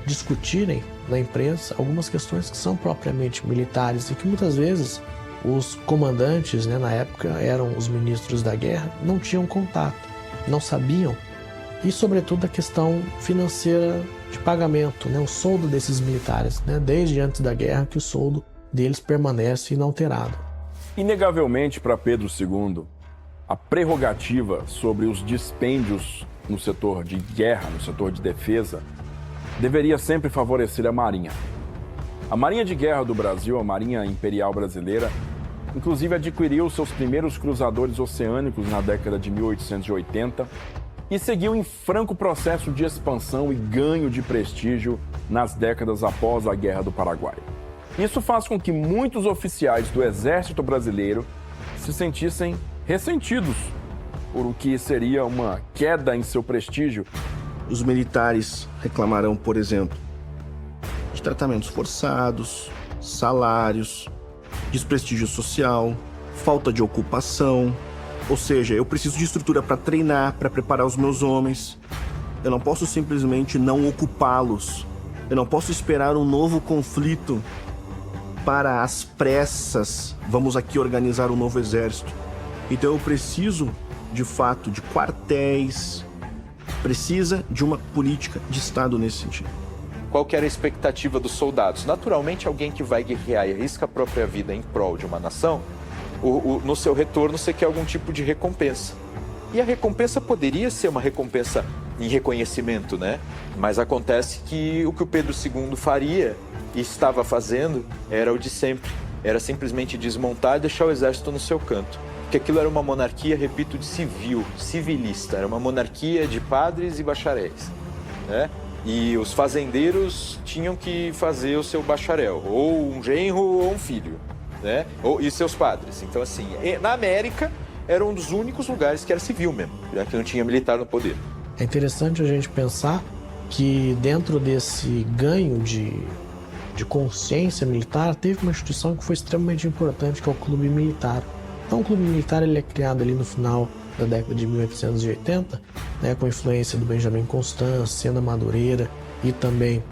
discutirem na imprensa algumas questões que são propriamente militares e que muitas vezes os comandantes, né, na época eram os ministros da guerra, não tinham contato, não sabiam, e sobretudo a questão financeira de pagamento, né, o soldo desses militares, né, desde antes da guerra que o soldo deles permanece inalterado. Inegavelmente, para Pedro II, a prerrogativa sobre os dispêndios no setor de guerra, no setor de defesa, deveria sempre favorecer a Marinha. A Marinha de Guerra do Brasil, a Marinha Imperial Brasileira, inclusive adquiriu seus primeiros cruzadores oceânicos na década de 1880 e seguiu em franco processo de expansão e ganho de prestígio nas décadas após a Guerra do Paraguai. Isso faz com que muitos oficiais do Exército Brasileiro se sentissem ressentidos por o que seria uma queda em seu prestígio. Os militares reclamarão, por exemplo, de tratamentos forçados, salários, desprestígio social, falta de ocupação. Ou seja, eu preciso de estrutura para treinar, para preparar os meus homens. Eu não posso simplesmente não ocupá-los. Eu não posso esperar um novo conflito para as pressas. Vamos aqui organizar um novo exército. Então eu preciso, de fato, de quartéis. Precisa de uma política de Estado nesse sentido. Qual que era a expectativa dos soldados? Naturalmente, alguém que vai guerrear e arrisca a própria vida em prol de uma nação, no seu retorno você quer algum tipo de recompensa. E a recompensa poderia ser uma recompensa em reconhecimento, né? Mas acontece que o Pedro II faria e estava fazendo era o de sempre. Era simplesmente desmontar e deixar o exército no seu canto. Porque aquilo era uma monarquia, repito, de civilista. Era uma monarquia de padres e bacharéis, né? E os fazendeiros tinham que fazer o seu bacharel, ou um genro ou um filho, né? E seus padres. Então, assim, na América era um dos únicos lugares que era civil mesmo, já que não tinha militar no poder. É interessante a gente pensar que dentro desse ganho de consciência militar, teve uma instituição que foi extremamente importante, que é o Clube Militar. Então, o Clube Militar ele é criado ali no final da década de 1880, né, com influência do Benjamin Constant, Sena Madureira e também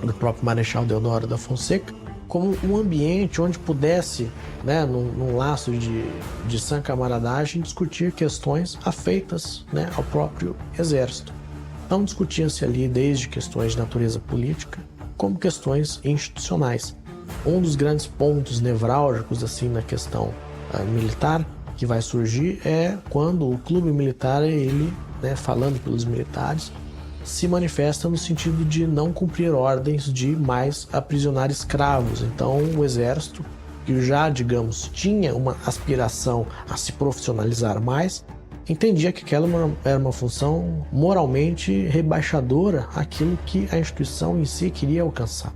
do próprio Marechal Deodoro da Fonseca, como um ambiente onde pudesse, né, num laço de sã camaradagem, discutir questões afeitas, né, ao próprio Exército. Então, discutia-se ali desde questões de natureza política, como questões institucionais. Um dos grandes pontos nevrálgicos assim na questão militar que vai surgir é quando o clube militar, ele, né, falando pelos militares, se manifesta no sentido de não cumprir ordens de mais aprisionar escravos. Então, o exército, que já, digamos, tinha uma aspiração a se profissionalizar mais, entendia que aquela era uma função moralmente rebaixadora àquilo que a instituição em si queria alcançar.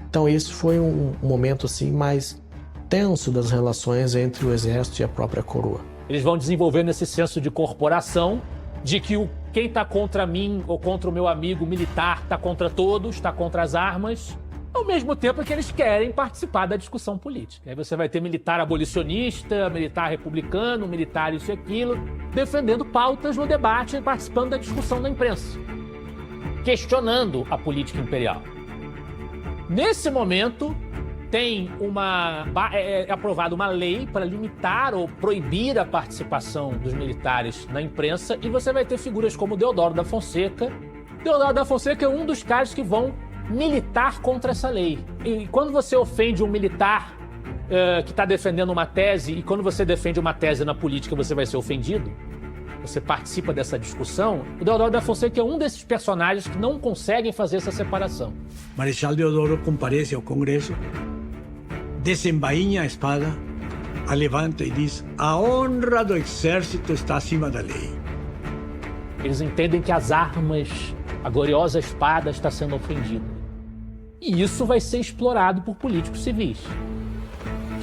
Então, esse foi um momento assim mais tenso das relações entre o exército e a própria coroa. Eles vão desenvolvendo esse senso de corporação, de que quem está contra mim ou contra o meu amigo militar está contra todos, está contra as armas, ao mesmo tempo que eles querem participar da discussão política. Aí você vai ter militar abolicionista, militar republicano, militar isso e aquilo, defendendo pautas no debate e participando da discussão na imprensa, questionando a política imperial. Nesse momento, é aprovada uma lei para limitar ou proibir a participação dos militares na imprensa, e você vai ter figuras como Deodoro da Fonseca. Deodoro da Fonseca é um dos caras que vão militar contra essa lei. E quando você ofende um militar que está defendendo uma tese, e quando você defende uma tese na política você vai ser ofendido, você participa dessa discussão, o Deodoro da Fonseca é um desses personagens que não conseguem fazer essa separação. Marechal Deodoro comparece ao Congresso desembainha a espada, a levanta e diz: a honra do exército está acima da lei. Eles entendem que as armas, a gloriosa espada está sendo ofendida. E isso vai ser explorado por políticos civis.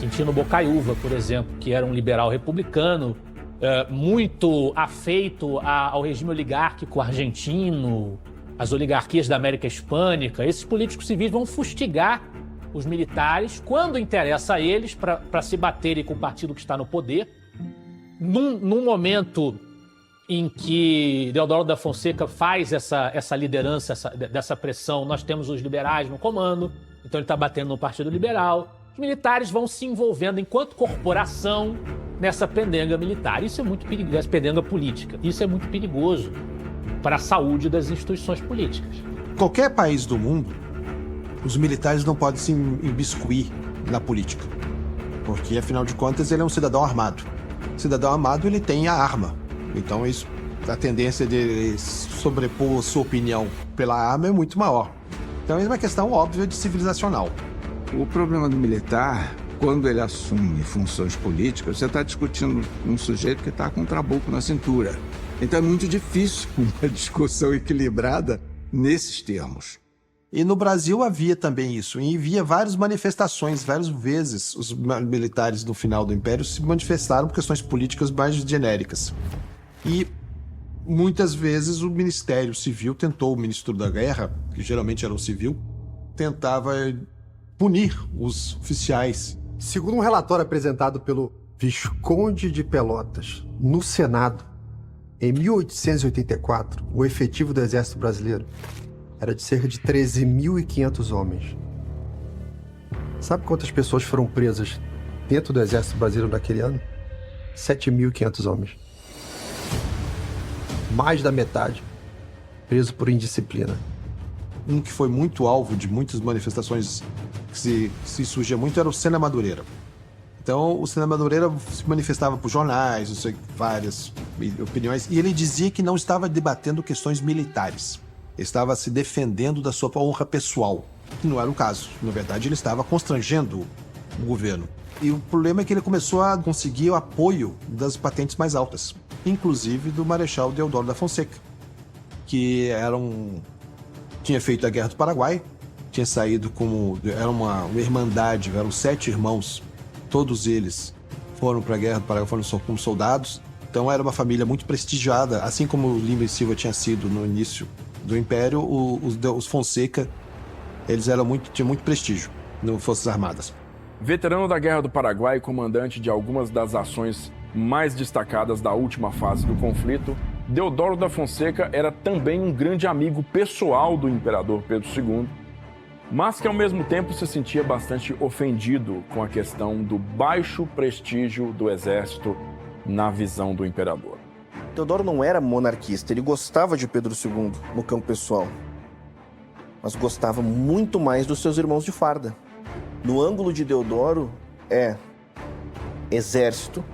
Quintino Bocaiúva, por exemplo, que era um liberal republicano, muito afeito ao regime oligárquico argentino, às oligarquias da América Hispânica. Esses políticos civis vão fustigar os militares quando interessa a eles para se baterem com o partido que está no poder. Num momento em que Deodoro da Fonseca faz essa liderança, dessa pressão, nós temos os liberais no comando, então ele está batendo no Partido Liberal. Os militares vão se envolvendo enquanto corporação nessa pendenga militar. Isso é muito perigoso, essa pendenga política. Isso é muito perigoso para a saúde das instituições políticas. Qualquer país do mundo, os militares não podem se imbiscuir na política, porque afinal de contas ele é um cidadão armado. O cidadão armado, ele tem a arma. Então isso, a tendência de sobrepor sua opinião pela arma é muito maior. Então é uma questão óbvia de civilizacional. O problema do militar, quando ele assume funções políticas, você está discutindo um sujeito que está com um trabuco na cintura. Então é muito difícil uma discussão equilibrada nesses termos. E no Brasil havia também isso. E havia várias manifestações, várias vezes os militares no final do Império se manifestaram por questões políticas mais genéricas. E muitas vezes o Ministério Civil tentou, o Ministro da Guerra, que geralmente era um civil, tentava punir os oficiais. Segundo um relatório apresentado pelo Visconde de Pelotas no Senado, em 1884, o efetivo do Exército Brasileiro era de cerca de 13.500 homens. Sabe quantas pessoas foram presas dentro do Exército Brasileiro naquele ano? 7.500 homens. Mais da metade preso por indisciplina. Um que foi muito alvo de muitas manifestações que se surgia muito era o Sena Madureira. Então, o Sena Madureira se manifestava por jornais, não sei, várias opiniões, e ele dizia que não estava debatendo questões militares. Ele estava se defendendo da sua honra pessoal, que não era o caso. Na verdade, ele estava constrangendo o governo. E o problema é que ele começou a conseguir o apoio das patentes mais altas, inclusive do Marechal Deodoro da Fonseca, que tinha feito a Guerra do Paraguai, tinha saído era uma irmandade, eram 7 irmãos, todos eles foram para a Guerra do Paraguai, foram como soldados, então era uma família muito prestigiada, assim como o Lima e Silva tinha sido no início do Império, os Fonseca, eles tinham muito prestígio nas Forças Armadas. Veterano da Guerra do Paraguai e comandante de algumas das ações mais destacadas da última fase do conflito, Deodoro da Fonseca era também um grande amigo pessoal do imperador Pedro II, mas que ao mesmo tempo se sentia bastante ofendido com a questão do baixo prestígio do exército na visão do imperador. Deodoro não era monarquista, ele gostava de Pedro II no campo pessoal, mas gostava muito mais dos seus irmãos de farda. No ângulo de Deodoro é exército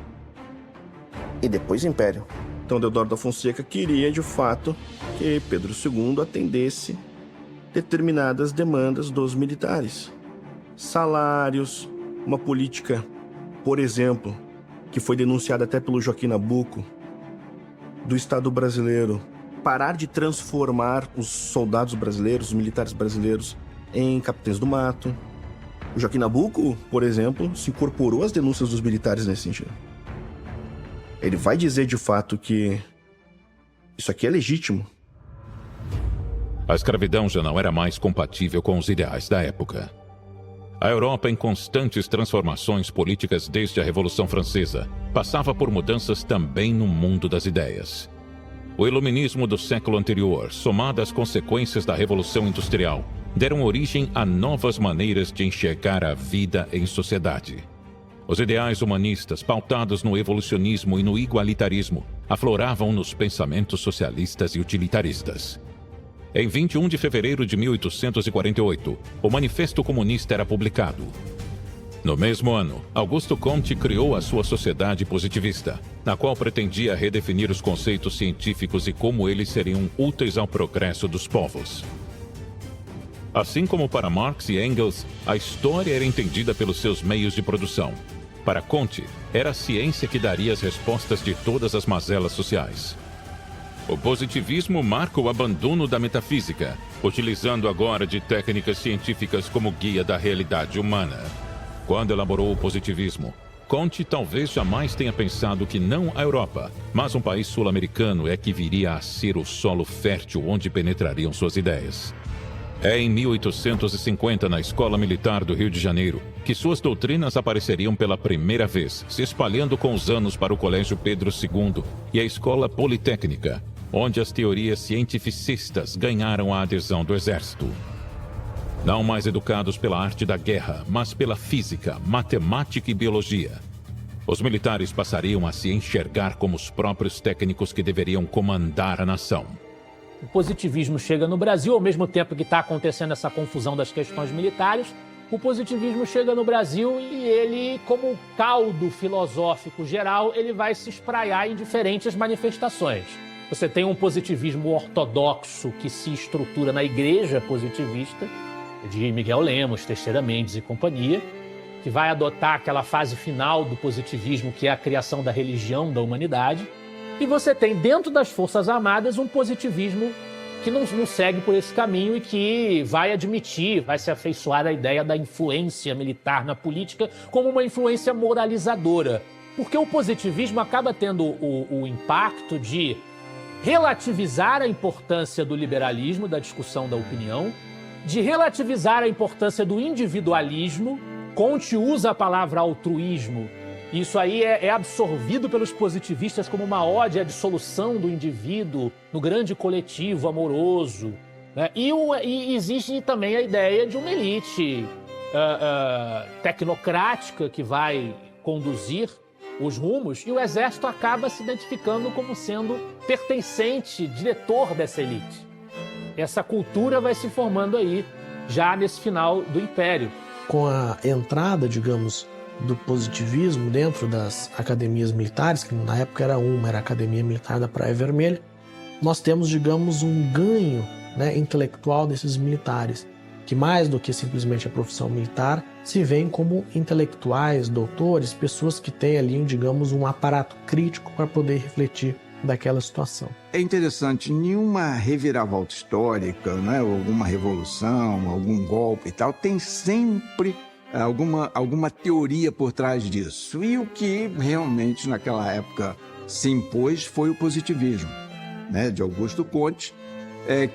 e depois império. Então Deodoro da Fonseca queria, de fato, que Pedro II atendesse determinadas demandas dos militares. Salários, uma política, por exemplo, que foi denunciada até pelo Joaquim Nabuco, do Estado brasileiro, parar de transformar os soldados brasileiros, os militares brasileiros, em capitães do mato. O Joaquim Nabuco, por exemplo, se incorporou às denúncias dos militares nesse sentido. Ele vai dizer de fato que isso aqui é legítimo. A escravidão já não era mais compatível com os ideais da época. A Europa, em constantes transformações políticas desde a Revolução Francesa, passava por mudanças também no mundo das ideias. O iluminismo do século anterior, somado às consequências da Revolução Industrial, deram origem a novas maneiras de enxergar a vida em sociedade. Os ideais humanistas, pautados no evolucionismo e no igualitarismo, afloravam nos pensamentos socialistas e utilitaristas. Em 21 de fevereiro de 1848, o Manifesto Comunista era publicado. No mesmo ano, Augusto Comte criou a sua Sociedade Positivista, na qual pretendia redefinir os conceitos científicos e como eles seriam úteis ao progresso dos povos. Assim como para Marx e Engels, a história era entendida pelos seus meios de produção. Para Comte, era a ciência que daria as respostas de todas as mazelas sociais. O positivismo marca o abandono da metafísica, utilizando agora de técnicas científicas como guia da realidade humana. Quando elaborou o positivismo, Comte talvez jamais tenha pensado que não a Europa, mas um país sul-americano é que viria a ser o solo fértil onde penetrariam suas ideias. É em 1850, na Escola Militar do Rio de Janeiro, que suas doutrinas apareceriam pela primeira vez, se espalhando com os anos para o Colégio Pedro II e a Escola Politécnica, onde as teorias cientificistas ganharam a adesão do Exército. Não mais educados pela arte da guerra, mas pela física, matemática e biologia. Os militares passariam a se enxergar como os próprios técnicos que deveriam comandar a nação. O positivismo chega no Brasil, ao mesmo tempo que está acontecendo essa confusão das questões militares, o positivismo chega no Brasil e ele, como caldo filosófico geral, ele vai se espraiar em diferentes manifestações. Você tem um positivismo ortodoxo que se estrutura na igreja positivista, de Miguel Lemos, Teixeira Mendes e companhia, que vai adotar aquela fase final do positivismo, que é a criação da religião da humanidade. E você tem, dentro das Forças Armadas, um positivismo que não segue por esse caminho e que vai admitir, vai se afeiçoar à ideia da influência militar na política como uma influência moralizadora. Porque o positivismo acaba tendo o impacto de relativizar a importância do liberalismo, da discussão da opinião, de relativizar a importância do individualismo. Comte usa a palavra altruísmo. Isso aí é absorvido pelos positivistas como uma ode à dissolução do indivíduo no grande coletivo amoroso, né? E existe também a ideia de uma elite tecnocrática que vai conduzir os rumos, e o Exército acaba se identificando como sendo pertencente, diretor dessa elite. Essa cultura vai se formando aí, já nesse final do Império. Com a entrada, digamos, do positivismo dentro das academias militares, que na época era a Academia Militar da Praia Vermelha, nós temos, digamos, um ganho, né, intelectual desses militares, que mais do que simplesmente a profissão militar, se veem como intelectuais, doutores, pessoas que têm ali, digamos, um aparato crítico para poder refletir daquela situação. É interessante, nenhuma reviravolta histórica, né, alguma revolução, algum golpe e tal, tem sempre alguma teoria por trás disso. E o que realmente naquela época se impôs foi o positivismo, né, de Augusto Comte,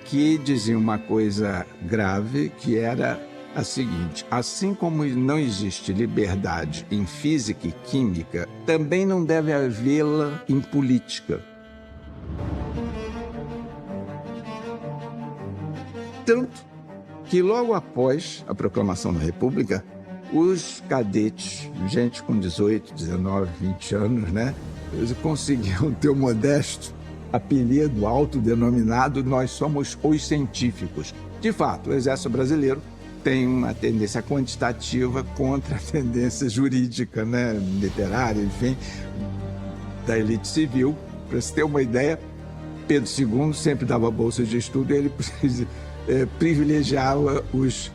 que dizia uma coisa grave, que era a seguinte: assim como não existe liberdade em física e química, também não deve havê-la em política. Tanto que logo após a proclamação da República, os cadetes, gente com 18, 19, 20 anos, né, eles conseguiam ter o modesto apelido autodenominado "nós somos os científicos". De fato, o Exército Brasileiro tem uma tendência quantitativa contra a tendência jurídica, né, literária, enfim, da elite civil. Para você ter uma ideia, Pedro II sempre dava bolsas de estudo e ele privilegiava os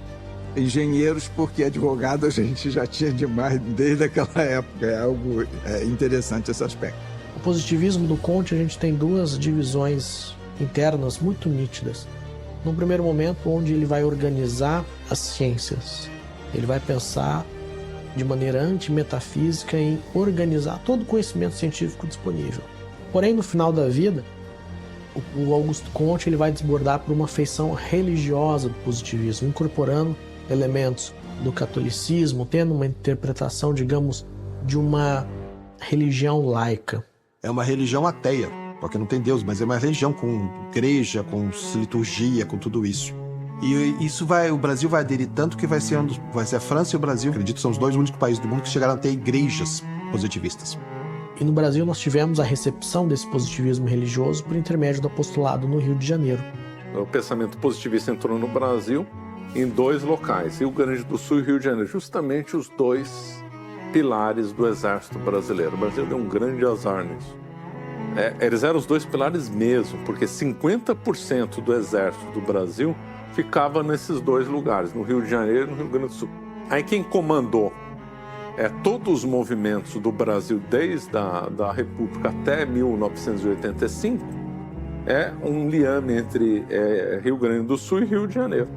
engenheiros, porque advogado a gente já tinha demais desde aquela época. É algo interessante esse aspecto. O positivismo do Comte, a gente tem duas divisões internas muito nítidas. No primeiro momento, onde ele vai organizar as ciências, ele vai pensar de maneira antimetafísica em organizar todo o conhecimento científico disponível. Porém, no final da vida, o Augusto Comte ele vai desbordar por uma feição religiosa do positivismo, incorporando elementos do catolicismo, tendo uma interpretação, digamos, de uma religião laica. É uma religião ateia, porque não tem Deus, mas é uma religião com igreja, com liturgia, com tudo isso. E isso o Brasil vai aderir tanto que vai ser a França e o Brasil, acredito, são os dois únicos países do mundo que chegaram a ter igrejas positivistas. E no Brasil nós tivemos a recepção desse positivismo religioso por intermédio do apostolado no Rio de Janeiro. O pensamento positivista entrou no Brasil em dois locais, Rio Grande do Sul e Rio de Janeiro, justamente os dois pilares do Exército Brasileiro. O Brasil deu um grande azar nisso. Eles eram os dois pilares mesmo, porque 50% do Exército do Brasil ficava nesses dois lugares, no Rio de Janeiro e no Rio Grande do Sul. Aí quem comandou todos os movimentos do Brasil desde a República até 1985 é um liame entre Rio Grande do Sul e Rio de Janeiro.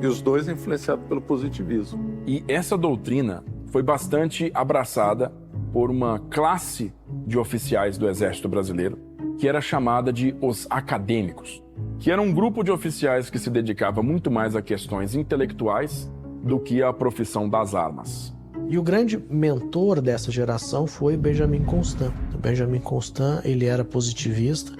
E os dois influenciados pelo positivismo. E essa doutrina foi bastante abraçada por uma classe de oficiais do Exército Brasileiro, que era chamada de os acadêmicos, que era um grupo de oficiais que se dedicava muito mais a questões intelectuais do que à profissão das armas. E o grande mentor dessa geração foi Benjamin Constant. O Benjamin Constant, ele era positivista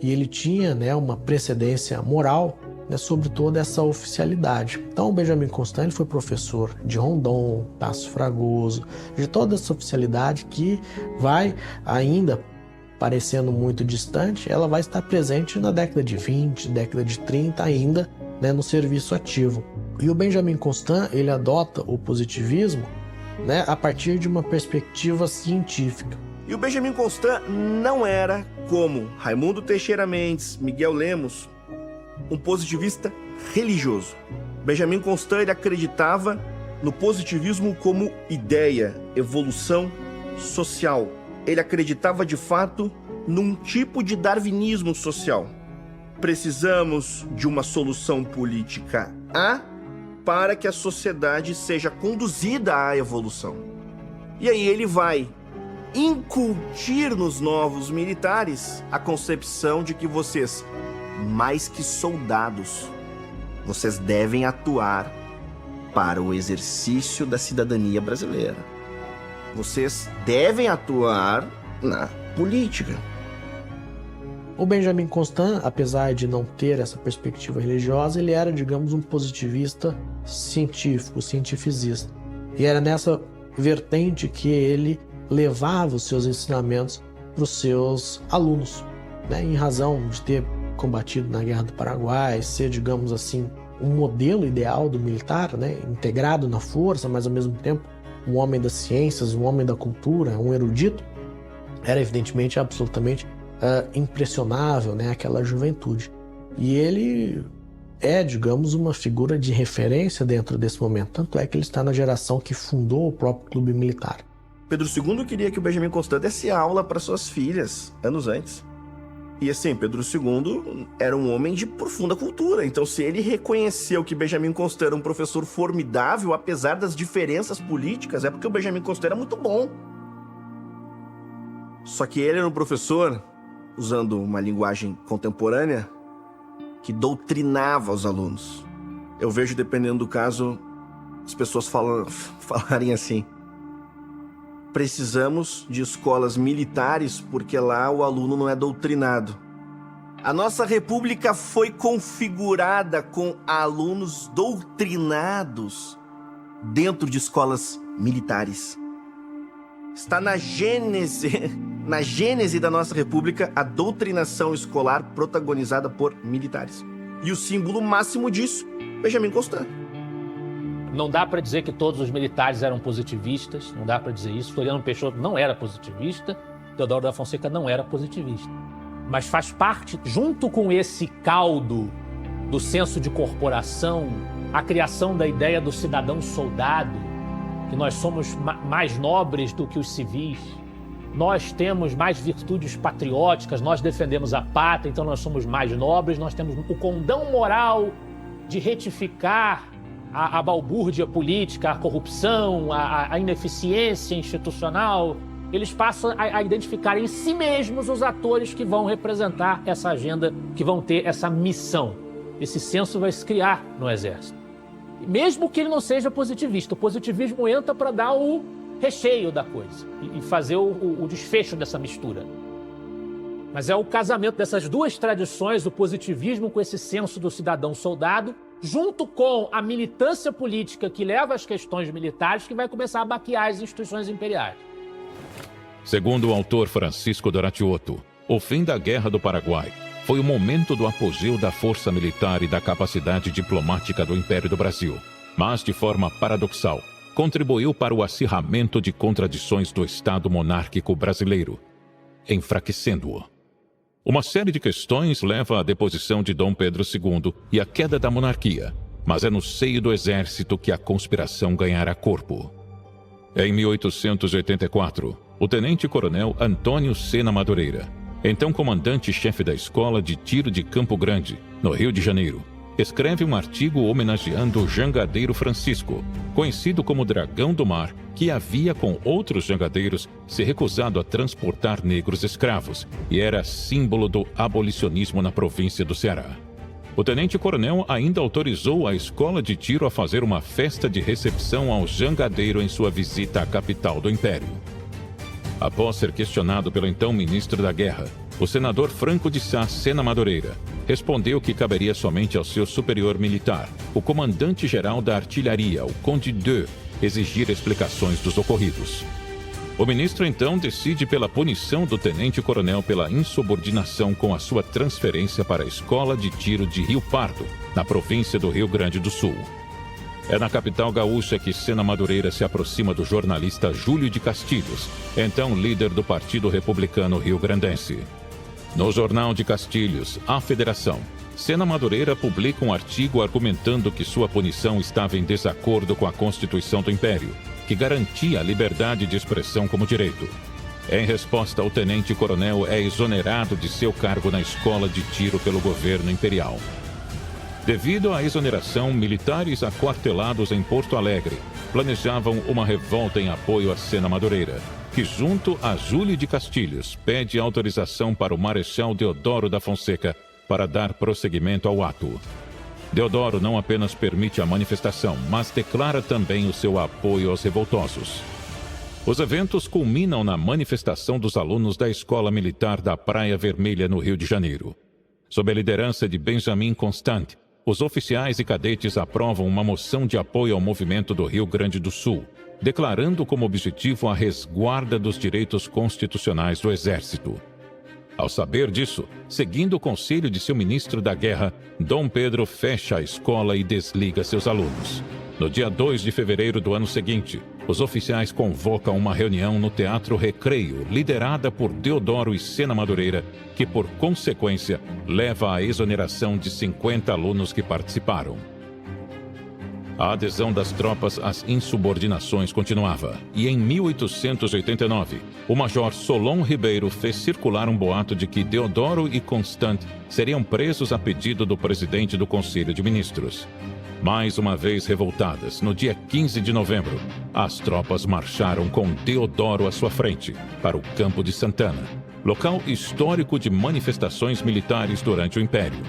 e ele tinha, né, uma precedência moral, né, sobre toda essa oficialidade. Então, o Benjamin Constant ele foi professor de Rondon, Tasso Fragoso, de toda essa oficialidade que vai ainda parecendo muito distante, ela vai estar presente na década de 20, década de 30 ainda, né, no serviço ativo. E o Benjamin Constant, ele adota o positivismo, né, a partir de uma perspectiva científica. E o Benjamin Constant não era, como Raimundo Teixeira Mendes, Miguel Lemos, um positivista religioso. Benjamin Constant ele acreditava no positivismo como ideia, evolução social. Ele acreditava de fato num tipo de darwinismo social. Precisamos de uma solução política A para que a sociedade seja conduzida à evolução. E aí ele vai incutir nos novos militares a concepção de que vocês, mais que soldados, vocês devem atuar para o exercício da cidadania brasileira. Vocês devem atuar na política. O Benjamin Constant, apesar de não ter essa perspectiva religiosa, ele era, digamos, um positivista científico, cientificista. E era nessa vertente que ele levava os seus ensinamentos para os seus alunos, né? Em razão de ter combatido na Guerra do Paraguai, ser, digamos assim, um modelo ideal do militar, né? Integrado na força, mas ao mesmo tempo um homem das ciências, um homem da cultura, um erudito, era evidentemente absolutamente impressionável, né? Aquela juventude. E ele é, digamos, uma figura de referência dentro desse momento. Tanto é que ele está na geração que fundou o próprio clube militar. Pedro II queria que o Benjamin Constant desse aula para suas filhas, anos antes. E assim, Pedro II era um homem de profunda cultura. Então, se ele reconheceu que Benjamin Constant era um professor formidável, apesar das diferenças políticas, é porque o Benjamin Constant era muito bom. Só que ele era um professor, usando uma linguagem contemporânea, que doutrinava os alunos. Eu vejo, dependendo do caso, as pessoas falarem assim: precisamos de escolas militares porque lá o aluno não é doutrinado. A nossa república foi configurada com alunos doutrinados dentro de escolas militares. Está na gênese da nossa república a doutrinação escolar protagonizada por militares. E o símbolo máximo disso, Benjamin Constant. Não dá para dizer que todos os militares eram positivistas, não dá para dizer isso. Floriano Peixoto não era positivista, Teodoro da Fonseca não era positivista. Mas faz parte, junto com esse caldo do senso de corporação, a criação da ideia do cidadão soldado, que nós somos mais nobres do que os civis, nós temos mais virtudes patrióticas, nós defendemos a pátria, então nós somos mais nobres, nós temos o condão moral de retificar a balbúrdia política, a corrupção, a ineficiência institucional. Eles passam a identificar em si mesmos os atores que vão representar essa agenda, que vão ter essa missão. Esse senso vai se criar no Exército. Mesmo que ele não seja positivista, o positivismo entra para dar o recheio da coisa e fazer o desfecho dessa mistura. Mas é o casamento dessas duas tradições, o positivismo com esse senso do cidadão soldado, junto com a militância política que leva às questões militares, que vai começar a baquear as instituições imperiais. Segundo o autor Francisco Doratioto, o fim da Guerra do Paraguai foi o momento do apogeu da força militar e da capacidade diplomática do Império do Brasil, mas, de forma paradoxal, contribuiu para o acirramento de contradições do Estado monárquico brasileiro, enfraquecendo-o. Uma série de questões leva à deposição de Dom Pedro II e à queda da monarquia, mas é no seio do exército que a conspiração ganhará corpo. Em 1884, o tenente-coronel Antônio Sena Madureira, então comandante-chefe da Escola de Tiro de Campo Grande, no Rio de Janeiro, escreve um artigo homenageando o jangadeiro Francisco, conhecido como Dragão do Mar, que havia, com outros jangadeiros, se recusado a transportar negros escravos e era símbolo do abolicionismo na província do Ceará. O tenente-coronel ainda autorizou a escola de tiro a fazer uma festa de recepção ao jangadeiro em sua visita à capital do Império. Após ser questionado pelo então ministro da Guerra, o senador Franco de Sá Sena Madureira respondeu que caberia somente ao seu superior militar, o comandante-geral da artilharia, o Conde d'Eu, exigir explicações dos ocorridos. O ministro então decide pela punição do tenente-coronel pela insubordinação com a sua transferência para a Escola de Tiro de Rio Pardo, na província do Rio Grande do Sul. É na capital gaúcha que Sena Madureira se aproxima do jornalista Júlio de Castilhos, então líder do Partido Republicano Rio-Grandense. No Jornal de Castilhos, A Federação, Sena Madureira publica um artigo argumentando que sua punição estava em desacordo com a Constituição do Império, que garantia a liberdade de expressão como direito. Em resposta, o tenente-coronel é exonerado de seu cargo na escola de tiro pelo governo imperial. Devido à exoneração, militares aquartelados em Porto Alegre planejavam uma revolta em apoio a Sena Madureira, que, junto a Júlio de Castilhos, pede autorização para o Marechal Deodoro da Fonseca para dar prosseguimento ao ato. Deodoro não apenas permite a manifestação, mas declara também o seu apoio aos revoltosos. Os eventos culminam na manifestação dos alunos da Escola Militar da Praia Vermelha, no Rio de Janeiro. Sob a liderança de Benjamin Constant, os oficiais e cadetes aprovam uma moção de apoio ao movimento do Rio Grande do Sul, declarando como objetivo a resguarda dos direitos constitucionais do Exército. Ao saber disso, seguindo o conselho de seu ministro da Guerra, Dom Pedro fecha a escola e desliga seus alunos. No dia 2 de fevereiro do ano seguinte, os oficiais convocam uma reunião no Teatro Recreio, liderada por Deodoro e Sena Madureira, que, por consequência, leva à exoneração de 50 alunos que participaram. A adesão das tropas às insubordinações continuava, e em 1889, o major Solon Ribeiro fez circular um boato de que Deodoro e Constant seriam presos a pedido do presidente do Conselho de Ministros. Mais uma vez revoltadas, no dia 15 de novembro, as tropas marcharam com Deodoro à sua frente, para o Campo de Santana, local histórico de manifestações militares durante o Império.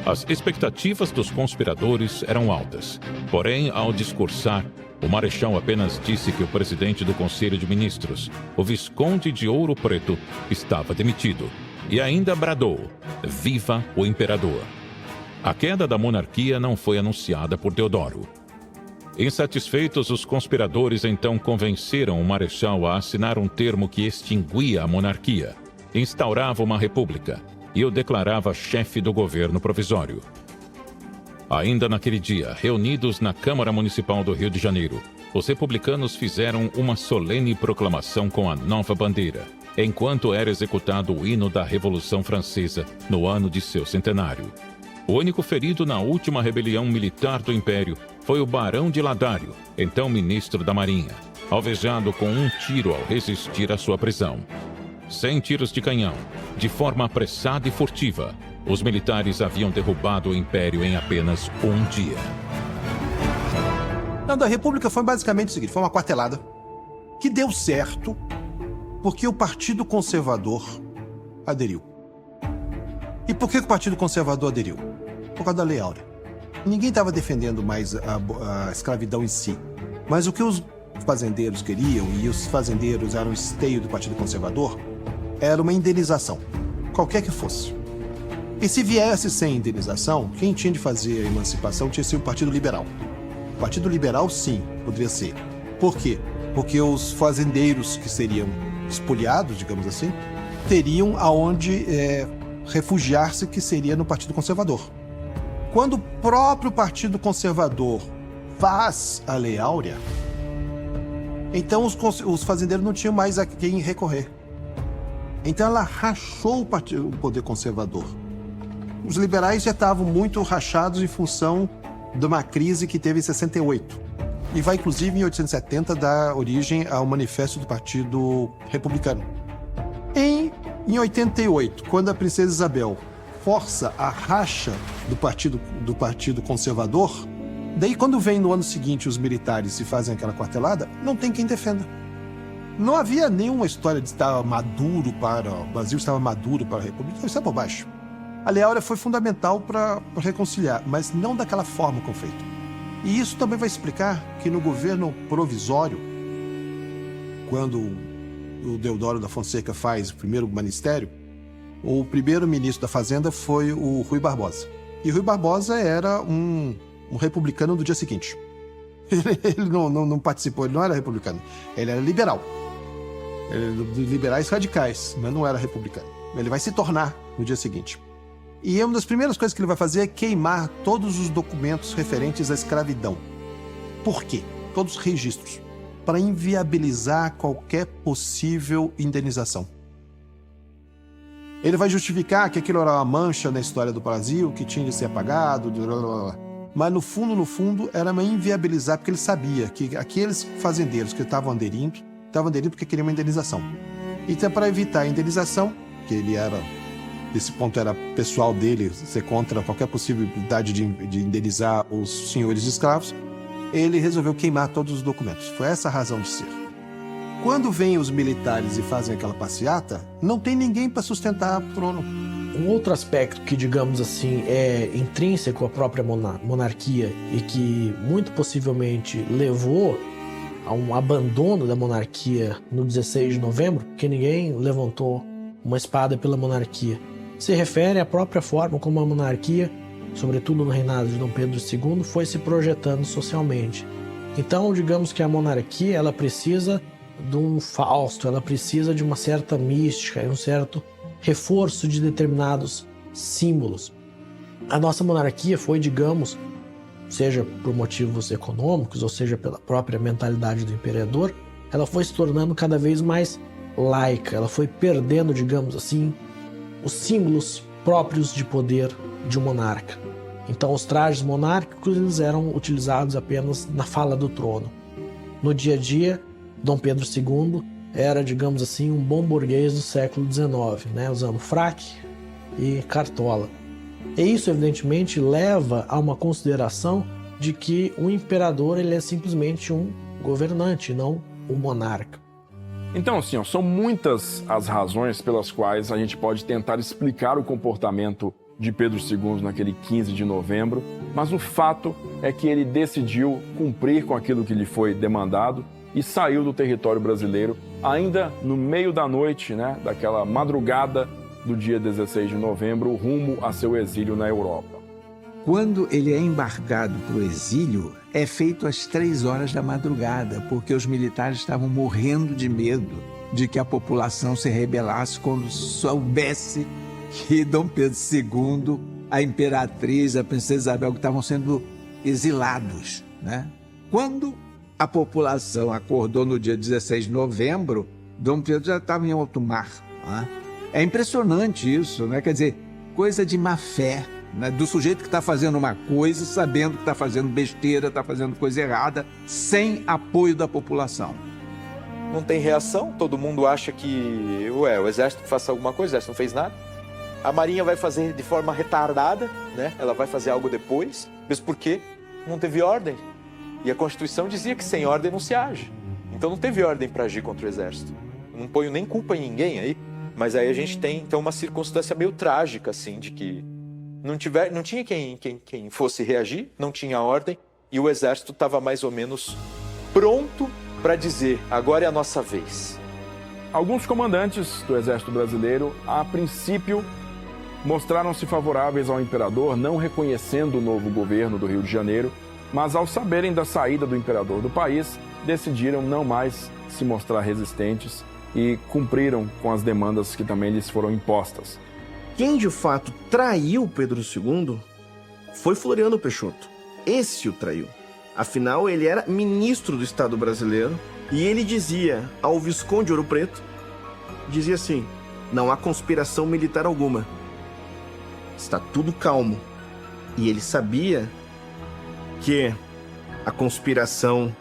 As expectativas dos conspiradores eram altas. Porém, ao discursar, o marechal apenas disse que o presidente do Conselho de Ministros, o Visconde de Ouro Preto, estava demitido. E ainda bradou: "Viva o Imperador!". A queda da monarquia não foi anunciada por Deodoro. Insatisfeitos, os conspiradores então convenceram o marechal a assinar um termo que extinguia a monarquia, instaurava uma república e o declarava chefe do governo provisório. Ainda naquele dia, reunidos na Câmara Municipal do Rio de Janeiro, os republicanos fizeram uma solene proclamação com a nova bandeira, enquanto era executado o hino da Revolução Francesa no ano de seu centenário. O único ferido na última rebelião militar do Império foi o Barão de Ladário, então ministro da Marinha, alvejado com um tiro ao resistir à sua prisão. 100 tiros de canhão, de forma apressada e furtiva, os militares haviam derrubado o Império em apenas um dia. Não, da República foi basicamente o seguinte, foi uma quartelada que deu certo porque o Partido Conservador aderiu. E por que o Partido Conservador aderiu? Por causa da Lei Áurea. Ninguém estava defendendo mais a escravidão em si, mas o que os fazendeiros queriam, e os fazendeiros eram o esteio do Partido Conservador, era uma indenização, qualquer que fosse. E se viesse sem indenização, quem tinha de fazer a emancipação tinha sido o Partido Liberal. O Partido Liberal, sim, poderia ser. Por quê? Porque os fazendeiros que seriam espoliados, digamos assim, teriam aonde refugiar-se, que seria no Partido Conservador. Quando o próprio Partido Conservador faz a Lei Áurea, então os fazendeiros não tinham mais a quem recorrer. Então ela rachou o poder conservador. Os liberais já estavam muito rachados em função de uma crise que teve em 68. E vai, inclusive, em 1870, dar origem ao Manifesto do Partido Republicano. Em 88, quando a princesa Isabel força a racha do partido Conservador, daí quando vem no ano seguinte os militares e fazem aquela quartelada, não tem quem defenda. Não havia nenhuma história de estar maduro o Brasil estava maduro para a República, isso é bobagem. A Lei Áurea foi fundamental para reconciliar, mas não daquela forma como foi feito. E isso também vai explicar que no governo provisório, quando o Deodoro da Fonseca faz o primeiro ministério, o primeiro ministro da Fazenda foi o Rui Barbosa. E Rui Barbosa era um republicano do dia seguinte. Ele não participou, ele não era republicano, ele era liberal. Ele era dos liberais radicais, mas não era republicano. Ele vai se tornar no dia seguinte. E uma das primeiras coisas que ele vai fazer é queimar todos os documentos referentes à escravidão. Por quê? Todos os registros. Para inviabilizar qualquer possível indenização. Ele vai justificar que aquilo era uma mancha na história do Brasil, que tinha de ser apagado, mas no fundo, era uma inviabilizar, porque ele sabia que aqueles fazendeiros que estavam aderindo porque queriam uma indenização. Então, para evitar a indenização, que ele era... Esse ponto era pessoal dele, ser contra qualquer possibilidade de indenizar os senhores escravos, ele resolveu queimar todos os documentos. Foi essa a razão de ser. Quando vêm os militares e fazem aquela passeata, não tem ninguém para sustentar o trono. Um outro aspecto que, digamos assim, é intrínseco à própria monarquia e que muito possivelmente levou a um abandono da monarquia no 16 de novembro, porque ninguém levantou uma espada pela monarquia, se refere à própria forma como a monarquia, sobretudo no reinado de Dom Pedro II, foi se projetando socialmente. Então, digamos que a monarquia ela precisa de um Fausto, ela precisa de uma certa mística e um certo reforço de determinados símbolos. A nossa monarquia foi, digamos, seja por motivos econômicos ou seja pela própria mentalidade do imperador, ela foi se tornando cada vez mais laica, ela foi perdendo, digamos assim, os símbolos próprios de poder de um monarca. Então os trajes monárquicos eles eram utilizados apenas na fala do trono. No dia a dia, Dom Pedro II era, digamos assim, um bom burguês do século XIX, usando fraque e cartola. E isso, evidentemente, leva a uma consideração de que o imperador ele é simplesmente um governante, não um monarca. Então, assim, são muitas as razões pelas quais a gente pode tentar explicar o comportamento de Pedro II naquele 15 de novembro, mas o fato é que ele decidiu cumprir com aquilo que lhe foi demandado e saiu do território brasileiro ainda no meio da noite, daquela madrugada do dia 16 de novembro, rumo a seu exílio na Europa. Quando ele é embarcado para o exílio, é feito às 3 horas da madrugada, porque os militares estavam morrendo de medo de que a população se rebelasse quando soubesse que Dom Pedro II, a imperatriz, a princesa Isabel, que estavam sendo exilados. Quando a população acordou no dia 16 de novembro, Dom Pedro já estava em alto mar. É impressionante isso, quer dizer, coisa de má fé. Do sujeito que está fazendo uma coisa, sabendo que está fazendo besteira, está fazendo coisa errada, sem apoio da população. Não tem reação, todo mundo acha que o exército faça alguma coisa, o exército não fez nada. A marinha vai fazer de forma retardada, ela vai fazer algo depois, mesmo porque não teve ordem. E a Constituição dizia que sem ordem não se age. Então não teve ordem para agir contra o exército. Não ponho nem culpa em ninguém aí, mas aí a gente tem então uma circunstância meio trágica, assim, de que não tinha quem fosse reagir, não tinha ordem, e o exército estava mais ou menos pronto para dizer, agora é a nossa vez. Alguns comandantes do exército brasileiro, a princípio, mostraram-se favoráveis ao imperador, não reconhecendo o novo governo do Rio de Janeiro, mas ao saberem da saída do imperador do país, decidiram não mais se mostrar resistentes e cumpriram com as demandas que também lhes foram impostas. Quem de fato traiu Pedro II foi Floriano Peixoto. Esse o traiu. Afinal, ele era ministro do Estado brasileiro e ele dizia ao Visconde de Ouro Preto, dizia assim, Não há conspiração militar alguma. Está tudo calmo. E ele sabia que a conspiração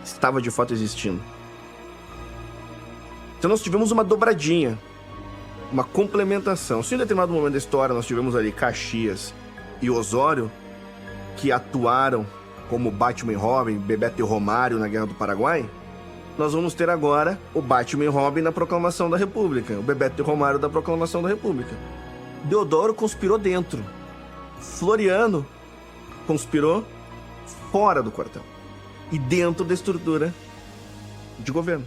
estava de fato existindo. Então nós tivemos uma dobradinha, uma complementação. Se em determinado momento da história nós tivemos ali Caxias e Osório, que atuaram como Batman e Robin, Bebeto e Romário na Guerra do Paraguai, nós vamos ter agora o Batman e Robin na Proclamação da República, o Bebeto e Romário da Proclamação da República. Deodoro conspirou dentro. Floriano conspirou fora do quartel e dentro da estrutura de governo.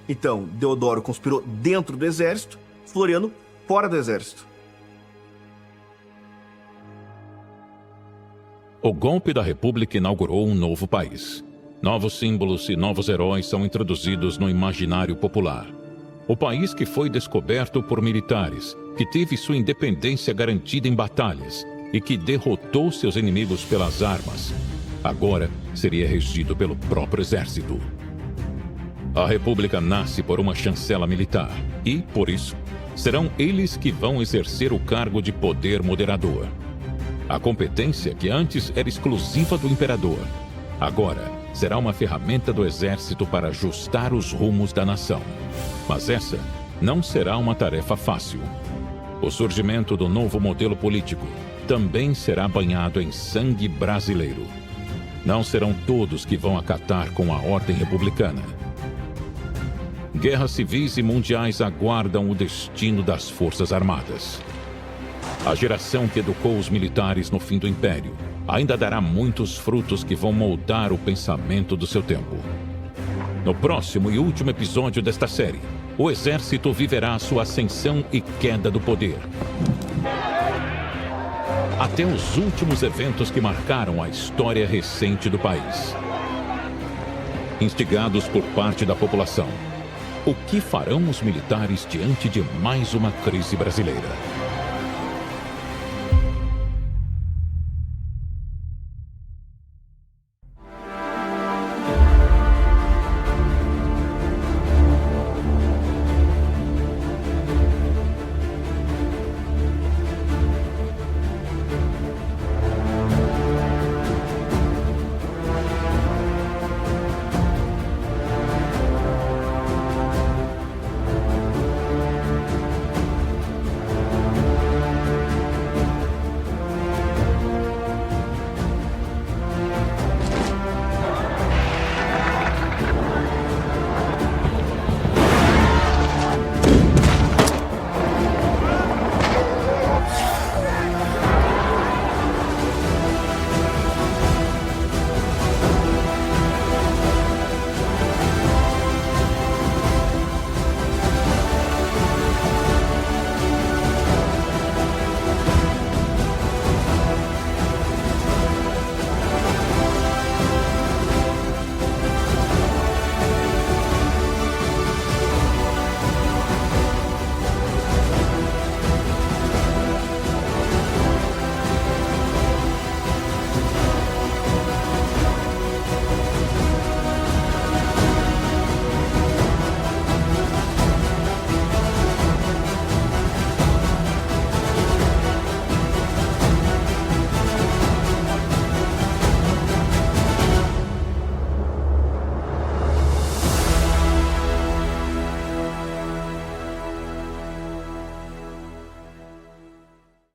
Então, Deodoro conspirou dentro do exército, Floriano fora do exército. O golpe da República inaugurou um novo país. Novos símbolos e novos heróis são introduzidos no imaginário popular. O país que foi descoberto por militares, que teve sua independência garantida em batalhas e que derrotou seus inimigos pelas armas, agora seria regido pelo próprio exército. A República nasce por uma chancela militar e, por isso, serão eles que vão exercer o cargo de poder moderador. A competência, que antes era exclusiva do imperador, agora será uma ferramenta do exército para ajustar os rumos da nação. Mas essa não será uma tarefa fácil. O surgimento do novo modelo político também será banhado em sangue brasileiro. Não serão todos que vão acatar com a ordem republicana. Guerras civis e mundiais aguardam o destino das Forças Armadas. A geração que educou os militares no fim do Império ainda dará muitos frutos que vão moldar o pensamento do seu tempo. No próximo e último episódio desta série, o Exército viverá sua ascensão e queda do poder. Até os últimos eventos que marcaram a história recente do país. Instigados por parte da população, o que farão os militares diante de mais uma crise brasileira?